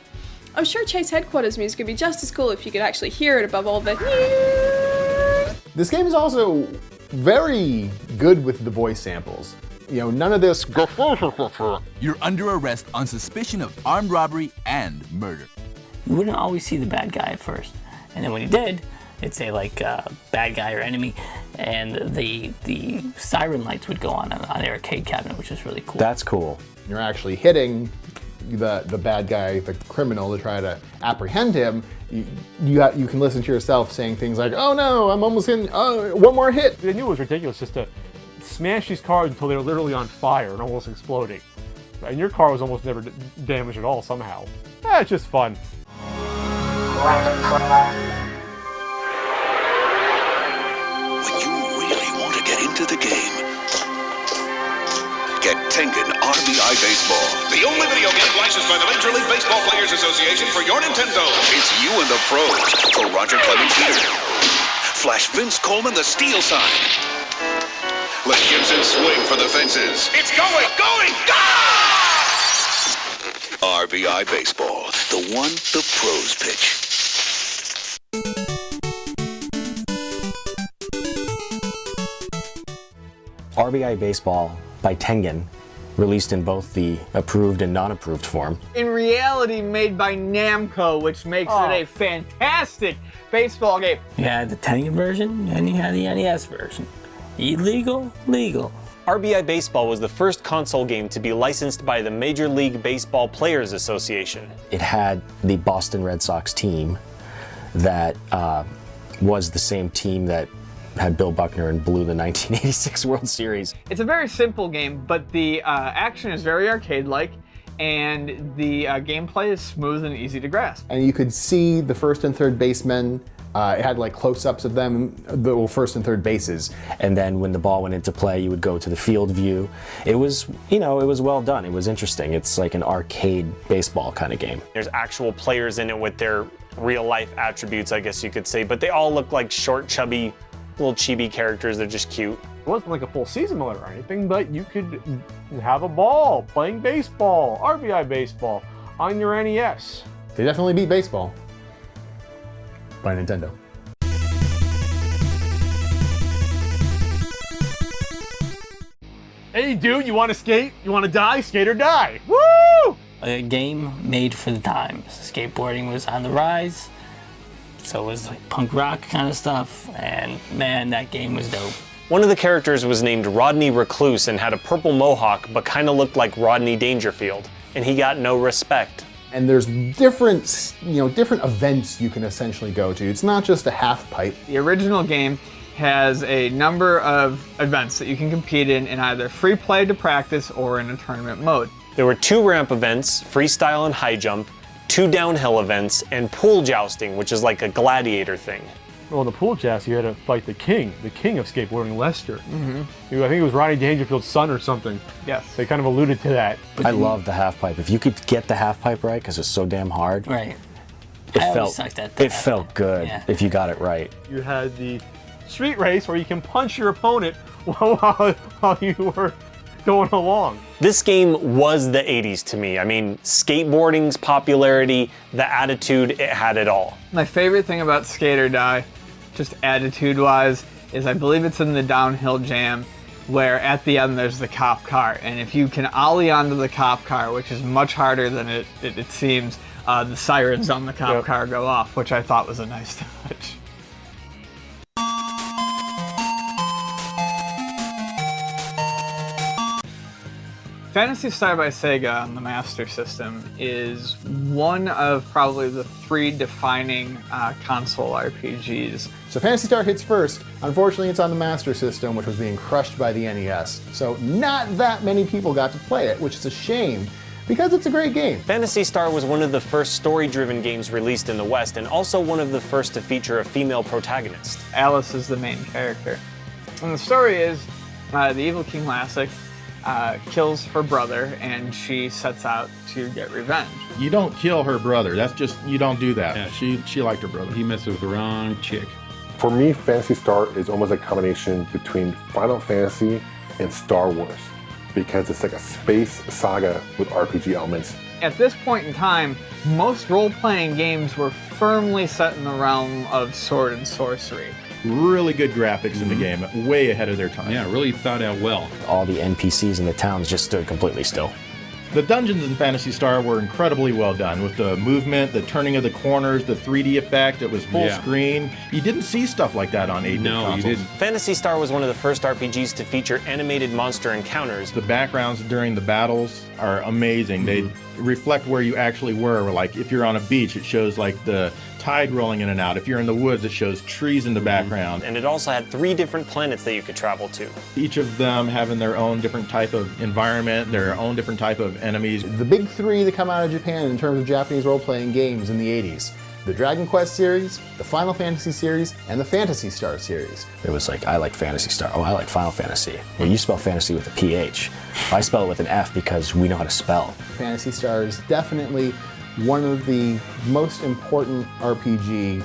I'm sure Chase Headquarters music would be just as cool if you could actually hear it above all the... This game is also very good with the voice samples. You know, none of this. You're under arrest on suspicion of armed robbery and murder. You wouldn't always see the bad guy at first. And then when you did, it'd say like bad guy or enemy, and the siren lights would go on the arcade cabinet, which is really cool. That's cool. You're actually hitting the bad guy, the criminal, to try to apprehend him. You can listen to yourself saying things like, oh no, I'm almost in, one more hit. They knew it was ridiculous just to smash these cars until they were literally on fire and almost exploding. And your car was almost never damaged at all somehow. It's just fun. When you really want to get into the game, get Tengen R.B.I. Baseball. The only video game licensed by the Major League Baseball Players Association for your Nintendo. It's you and the pros for Roger Clemens here. Flash Vince Coleman the steal sign. Let Gibson swing for the fences. It's going! R.B.I. Baseball, the one the pros pitch. R.B.I. Baseball by Tengen, released in both the approved and non-approved form. In reality, made by Namco, which makes it a fantastic baseball game. You had the Tengen version, and you had the NES version. Illegal, legal. R.B.I. Baseball was the first console game to be licensed by the Major League Baseball Players Association. It had the Boston Red Sox team that was the same team that had Bill Buckner and blew the 1986 World Series. It's a very simple game, but the action is very arcade-like, and the gameplay is smooth and easy to grasp. And you could see the first and third basemen. It had like close-ups of them, the first and third bases. And then when the ball went into play, you would go to the field view. It was, it was well done. It was interesting. It's like an arcade baseball kind of game. There's actual players in it with their real-life attributes, I guess you could say, but they all look like short, chubby, little chibi characters. They're just cute. It wasn't like a full season mode or anything, but you could have a ball playing baseball, R.B.I. Baseball, on your NES. They definitely beat baseball by Nintendo. Hey dude, you want to skate? You want to die? Skate or die. Woo! A game made for the times. Skateboarding was on the rise. So it was like punk rock kind of stuff, and man, that game was dope. One of the characters was named Rodney Recluse and had a purple mohawk, but kind of looked like Rodney Dangerfield, and he got no respect. And there's different, different events you can essentially go to. It's not just a half pipe. The original game has a number of events that you can compete in either free play to practice or in a tournament mode. There were 2 ramp events, freestyle and high jump, 2 downhill events, and pool jousting, which is like a gladiator thing. Well, in the pool joust, you had to fight the king of skateboarding, Lester. Mm-hmm. I think it was Rodney Dangerfield's son or something. Yes. They kind of alluded to that. I love the half pipe. If you could get the half pipe right, because it's so damn hard. Right. It felt good if you got it right. You had the street race where you can punch your opponent while you were going along. This game was the 80s to me. I mean, skateboarding's popularity, the attitude, it had it all. My favorite thing about Skate or Die, just attitude-wise, is I believe it's in the downhill jam, where at the end there's the cop car, and if you can ollie onto the cop car, which is much harder than it seems, the sirens on the cop car go off, which I thought was a nice touch. Phantasy Star by Sega on the Master System is one of probably the 3 defining console RPGs. So Phantasy Star hits first. Unfortunately, it's on the Master System, which was being crushed by the NES. So not that many people got to play it, which is a shame, because it's a great game. Phantasy Star was one of the first story-driven games released in the West, and also one of the first to feature a female protagonist. Alice is the main character. And the story is, the evil King Lassic kills her brother, and she sets out to get revenge. You don't kill her brother. That's just, you don't do that. Yeah. She liked her brother. He messed with the wrong chick. For me, Phantasy Star is almost a combination between Final Fantasy and Star Wars, because it's like a space saga with RPG elements. At this point in time, most role-playing games were firmly set in the realm of sword and sorcery. Really good graphics in the game, way ahead of their time. Yeah, really thought out well. All the NPCs in the towns just stood completely still. The dungeons in Phantasy Star were incredibly well done, with the movement, the turning of the corners, the 3D effect. It was full screen. You didn't see stuff like that on 8-bit consoles. You didn't. Phantasy Star was one of the first RPGs to feature animated monster encounters. The backgrounds during the battles are amazing. They reflect where you actually were. Like if you're on a beach, it shows like the tide rolling in and out. If you're in the woods, it shows trees in the background. And it also had 3 different planets that you could travel to. Each of them having their own different type of environment, their own different type of enemies. The big 3 that come out of Japan in terms of Japanese role-playing games in the 80s. The Dragon Quest series, the Final Fantasy series, and the Phantasy Star series. It was like, I like Phantasy Star. Oh, I like Final Fantasy. Well, you spell fantasy with a PH. I spell it with an F because we know how to spell. Phantasy Star is definitely one of the most important RPG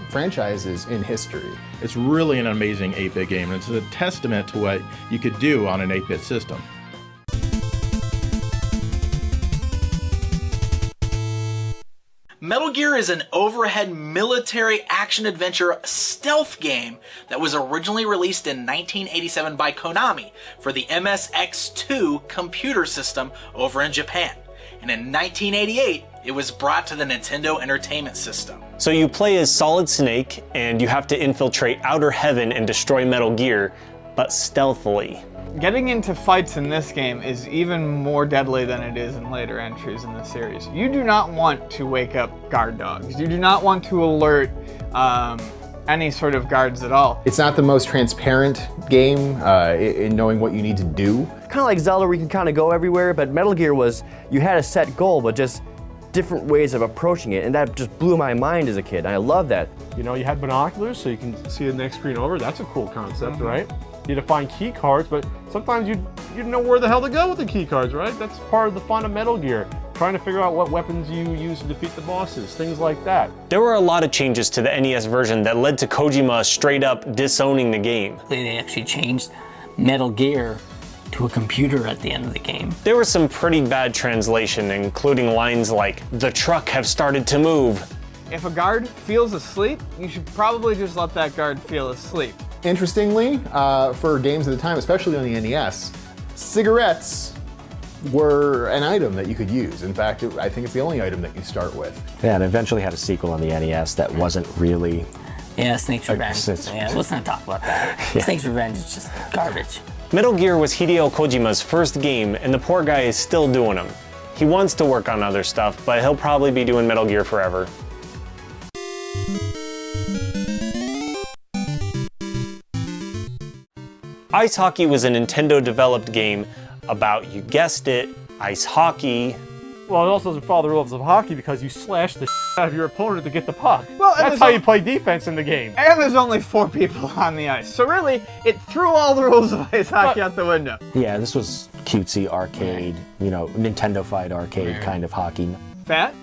franchises in history. It's really an amazing 8-bit game, and it's a testament to what you could do on an 8-bit system. Metal Gear is an overhead military action-adventure stealth game that was originally released in 1987 by Konami for the MSX2 computer system over in Japan. And in 1988, it was brought to the Nintendo Entertainment System. So you play as Solid Snake, and you have to infiltrate Outer Heaven and destroy Metal Gear, but stealthily. Getting into fights in this game is even more deadly than it is in later entries in the series. You do not want to wake up guard dogs. You do not want to alert any sort of guards at all. It's not the most transparent game in knowing what you need to do. Kind of like Zelda where you can kind of go everywhere, but Metal Gear was, you had a set goal, but just different ways of approaching it, and that just blew my mind as a kid. I love that. You know, you had binoculars so you can see the next screen over. That's a cool concept, right? You had to find key cards, but sometimes you didn't know where the hell to go with the key cards, right? That's part of the fun of Metal Gear. Trying to figure out what weapons you use to defeat the bosses, things like that. There were a lot of changes to the NES version that led to Kojima straight up disowning the game. They actually changed Metal Gear to a computer at the end of the game. There was some pretty bad translation, including lines like, "The truck have started to move." If a guard feels asleep, you should probably just let that guard feel asleep. Interestingly, for games at the time, especially on the NES, cigarettes were an item that you could use. In fact, I think it's the only item that you start with. Yeah, and eventually had a sequel on the NES that wasn't really... Yeah, Snake's Revenge. Yeah, let's not talk about that. Yeah. Snake's Revenge is just garbage. Metal Gear was Hideo Kojima's first game, and the poor guy is still doing them. He wants to work on other stuff, but he'll probably be doing Metal Gear forever. Ice Hockey was a Nintendo-developed game about, you guessed it, ice hockey. Well, it also doesn't follow the rules of hockey because you slash the out of your opponent to get the puck. Well, that's how you play defense in the game. And there's only 4 people on the ice, so really, it threw all the rules of ice hockey out the window. Yeah, this was cutesy arcade, you know, Nintendo-fied arcade kind of hockey. Fat?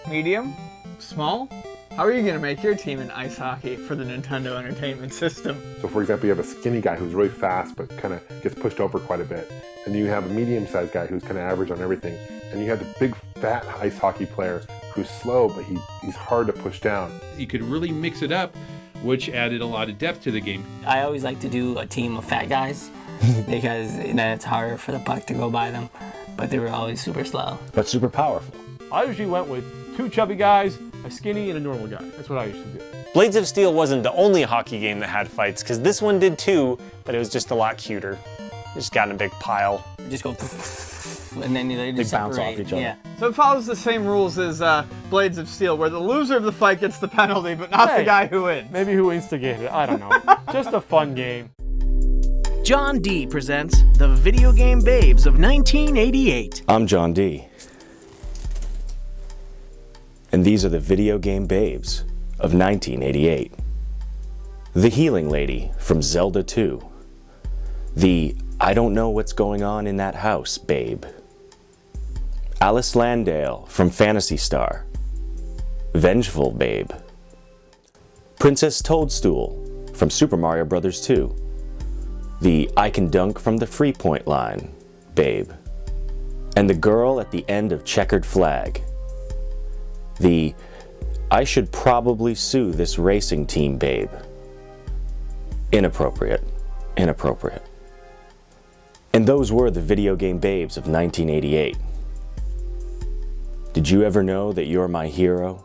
Medium? Small? How are you going to make your team in ice hockey for the Nintendo Entertainment System? So for example, you have a skinny guy who's really fast but kind of gets pushed over quite a bit. And you have a medium-sized guy who's kind of average on everything. And you have the big fat ice hockey player who's slow, but he's hard to push down. You could really mix it up, which added a lot of depth to the game. I always like to do a team of fat guys because then it's harder for the puck to go by them, but they were always super slow. But super powerful. I usually went with 2 chubby guys, a skinny, and a normal guy. That's what I used to do. Blades of Steel wasn't the only hockey game that had fights, because this one did too, but it was just a lot cuter. Just got in a big pile. Just go and then they just bounce separate. off each other. Yeah. So it follows the same rules as Blades of Steel, where the loser of the fight gets the penalty, but not the guy who wins. Maybe who instigated it, I don't know. Just a fun game. John D. presents the Video Game Babes of 1988. I'm John D. And these are the Video Game Babes of 1988. The Healing Lady from Zelda 2. The I don't know what's going on in that house, babe. Alice Landale from Phantasy Star. Vengeful Babe. Princess Toadstool from Super Mario Bros. 2. The I can dunk from the 3-point line, babe. And the girl at the end of Checkered Flag. The I should probably sue this racing team, babe. Inappropriate. Inappropriate. And those were the Video Game Babes of 1988. Did you ever know that you're my hero?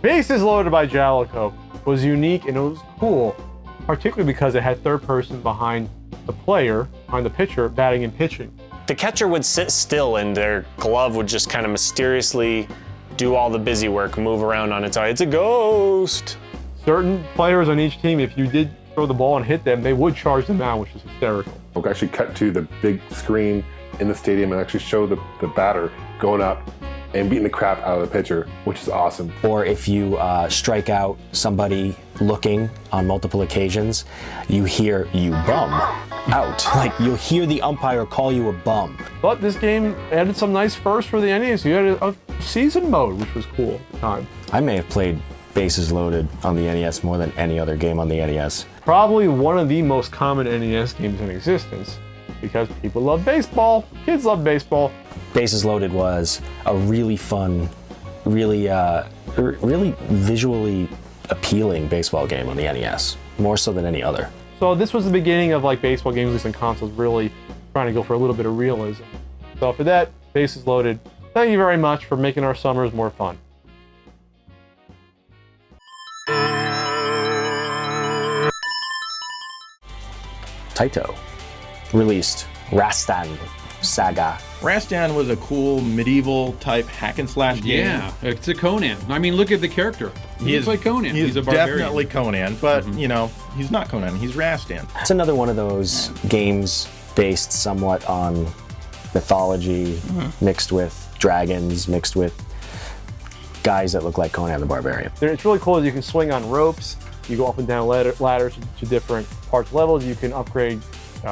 Bases Loaded by Jalico was unique and it was cool, particularly because it had third person behind the player, behind the pitcher, batting and pitching. The catcher would sit still and their glove would just kind of mysteriously do all the busy work, move around on its own. It's a ghost. Certain players on each team, if you did throw the ball and hit them, they would charge them out, which is hysterical. We'll actually cut to the big screen in the stadium and actually show the batter going up and beating the crap out of the pitcher, which is awesome. Or if you strike out somebody looking on multiple occasions, you hear "you bum" out. Like you'll hear the umpire call you a bum. But this game added some nice firsts for the NES. You had a season mode, which was cool at the time. I may have played Bases Loaded on the NES more than any other game on the NES. Probably one of the most common NES games in existence because people love baseball. Kids love baseball. Bases Loaded was a really fun, really visually appealing baseball game on the NES, more so than any other. So this was the beginning of like baseball games, at least on consoles, really trying to go for a little bit of realism. So for that, Bases Loaded, thank you very much for making our summers more fun. Taito released Rastan Saga. Rastan was a cool medieval type hack and slash game. Yeah, it's a Conan. I mean, look at the character. He looks like Conan. He's a barbarian. definitely Conan, but you know, he's not Conan. He's Rastan. It's another one of those games based somewhat on mythology, mixed with dragons, mixed with guys that look like Conan the Barbarian. It's really cool that you can swing on ropes. You go up and down ladders to different parts levels. You can upgrade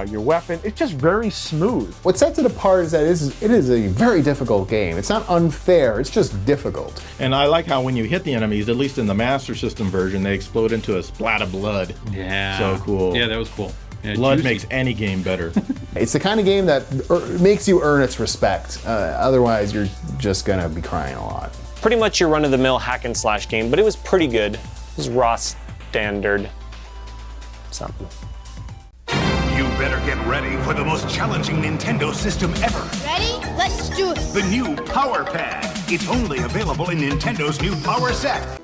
your weapon. It's just very smooth. What sets it apart is that it is a very difficult game. It's not unfair, it's just difficult. And I like how when you hit the enemies, at least in the Master System version, they explode into a splat of blood. Yeah. So cool. Yeah, that was cool. Yeah, blood juicy. makes any game better. It's the kind of game that makes you earn its respect. Otherwise, you're just gonna be crying a lot. Pretty much your run-of-the-mill hack and slash game, but it was pretty good. It was raw standard something. You better get ready for the most challenging Nintendo system ever. Ready? Let's do it. The new Power Pad. It's only available in Nintendo's new Power Set.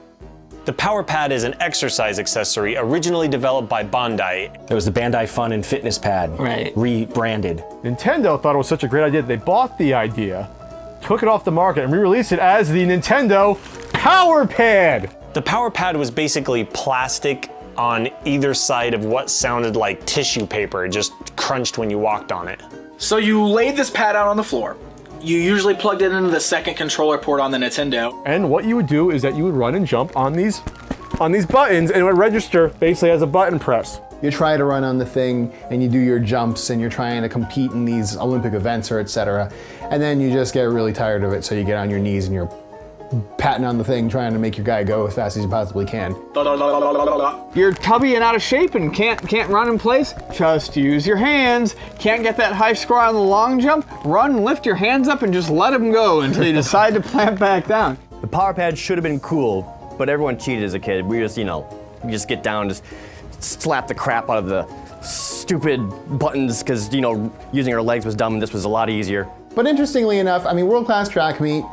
The Power Pad is an exercise accessory originally developed by Bandai. There was the Bandai Fun and Fitness Pad, rebranded. Nintendo thought it was such a great idea that they bought the idea, took it off the market, and re-released it as the Nintendo Power Pad. The Power Pad was basically plastic on either side of what sounded like tissue paper. It just crunched when you walked on it. So you laid this pad out on the floor. You usually plugged it into the second controller port on the Nintendo. And what you would do is that you would run and jump on these buttons, and it would register basically as a button press. You try to run on the thing and you do your jumps and you're trying to compete in these Olympic events or etc. And then you just get really tired of it, so you get on your knees and you're patting on the thing, trying to make your guy go as fast as you possibly can. You're tubby and out of shape and can't run in place? Just use your hands. Can't get that high score on the long jump? Run, lift your hands up and just let them go until you decide to plant back down. The Power Pad should have been cool, but everyone cheated as a kid. We just, you just get down, just slap the crap out of the stupid buttons because, using our legs was dumb and this was a lot easier. But interestingly enough, I mean, World Class Track Meet,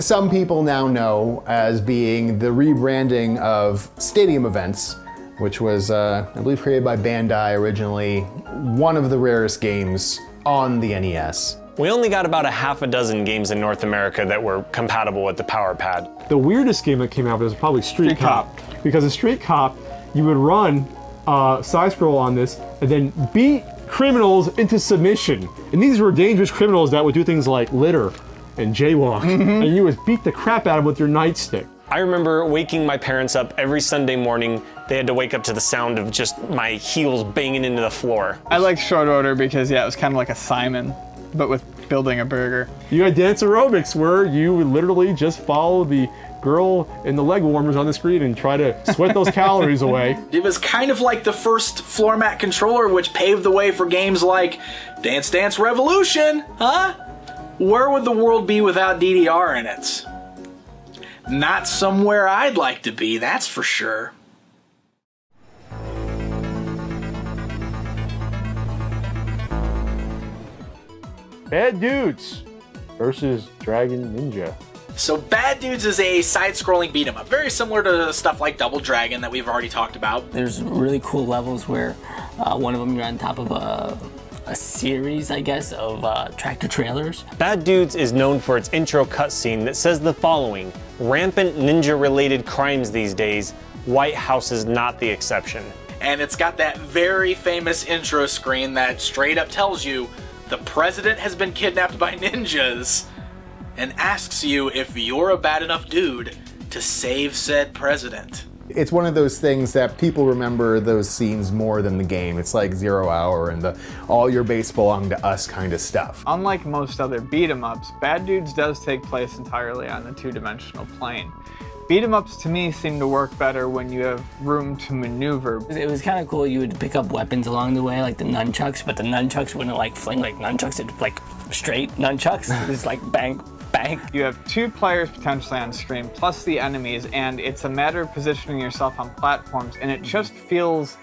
some people now know as being the rebranding of stadium events, which was, I believe, created by Bandai originally, one of the rarest games on the NES. We only got about a half a dozen games in North America that were compatible with the Power Pad. The weirdest game that came out was probably Street Cop. Because in Street Cop, you would run side scroll on this and then beat criminals into submission. And these were dangerous criminals that would do things like litter and jaywalk, and you would beat the crap out of them with your nightstick. I remember waking my parents up every Sunday morning. They had to wake up to the sound of just my heels banging into the floor. I liked Short Order because, it was kind of like a Simon, but with building a burger. You had Dance Aerobics, where you would literally just follow the girl in the leg warmers on the screen and try to sweat those calories away. It was kind of like the first floor mat controller, which paved the way for games like Dance Dance Revolution, huh? Where would the world be without DDR in it? Not somewhere I'd like to be, that's for sure. Bad Dudes versus Dragon Ninja. So Bad Dudes is a side-scrolling beat-em-up, very similar to stuff like Double Dragon that we've already talked about. There's really cool levels where One of them, you're on top of a series, I guess, of tractor trailers. Bad Dudes is known for its intro cutscene that says the following: rampant ninja-related crimes these days, White House is not the exception. And it's got that very famous intro screen that straight up tells you the president has been kidnapped by ninjas and asks you if you're a bad enough dude to save said president. It's one of those things that people remember those scenes more than the game. It's like 0 Hour and the all your base belong to us kind of stuff. Unlike most other beat-em-ups, Bad Dudes does take place entirely on the two-dimensional plane. Beat-em-ups to me seem to work better when you have room to maneuver. It was kind of cool. You would pick up weapons along the way, like the nunchucks, but the nunchucks wouldn't like fling like nunchucks, it'd like straight nunchucks. It's like bang, bang. You have 2 players potentially on screen, plus the enemies, and it's a matter of positioning yourself on platforms, and it just feels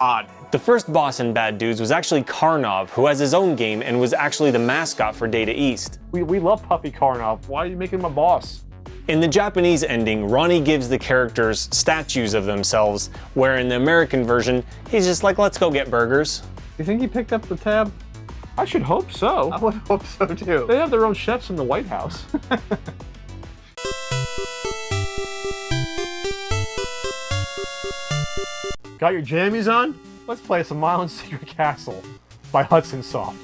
odd. The first boss in Bad Dudes was actually Karnov, who has his own game and was actually the mascot for Data East. We love Puppy Karnov. Why are you making him a boss? In the Japanese ending, Ronnie gives the characters statues of themselves, where in the American version, he's just like, let's go get burgers. You think he picked up the tab? I should hope so. I would hope so too. They have their own chefs in the White House. Got your jammies on? Let's play some Milon's Secret Castle by Hudson Soft.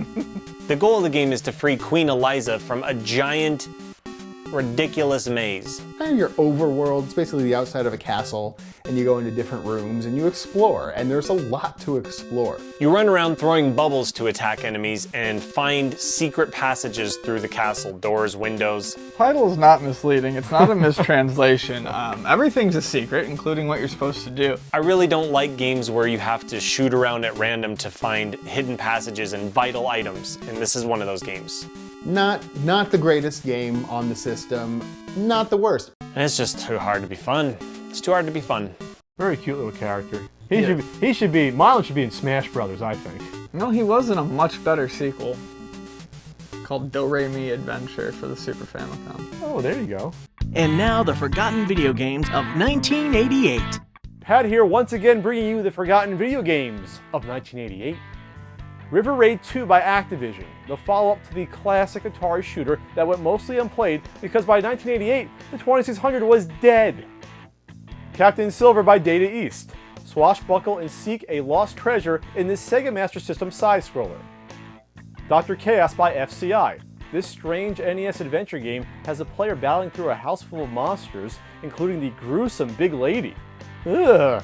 The goal of the game is to free Queen Eliza from a giant, ridiculous maze. Kind of your overworld. It's basically the outside of a castle, and you go into different rooms and you explore, and there's a lot to explore. You run around throwing bubbles to attack enemies and find secret passages through the castle, doors, windows. The title is not misleading. It's not a mistranslation. Everything's a secret, including what you're supposed to do. I really don't like games where you have to shoot around at random to find hidden passages and vital items, and this is one of those games. Not the greatest game on the system, not the worst. And it's just too hard to be fun. It's too hard to be fun. Very cute little character. Milon should be in Smash Brothers, I think. No, he was in a much better sequel called Do-Re-Mi Adventure for the Super Famicom. Oh, there you go. And now the forgotten video games of 1988. Pat here once again bringing you the forgotten video games of 1988. River Raid 2 by Activision, the follow-up to the classic Atari shooter that went mostly unplayed because by 1988, the 2600 was dead. Captain Silver by Data East, swashbuckle and seek a lost treasure in this Sega Master System side-scroller. Dr. Chaos by FCI. This strange NES adventure game has a player battling through a house full of monsters, including the gruesome Big Lady. Ugh.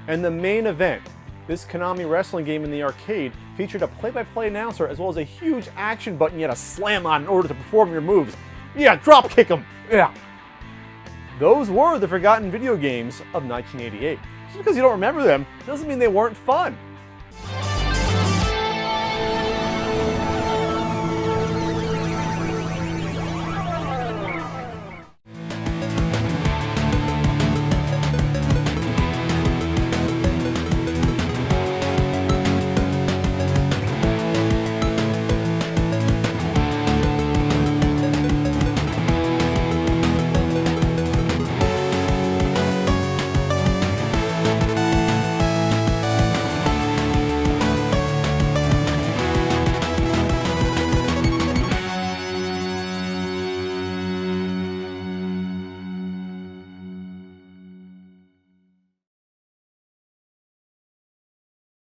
And the main event. This Konami wrestling game in the arcade featured a play-by-play announcer as well as a huge action button you had to slam on in order to perform your moves. Yeah, drop kick them. Yeah. Those were the forgotten video games of 1988. Just because you don't remember them doesn't mean they weren't fun.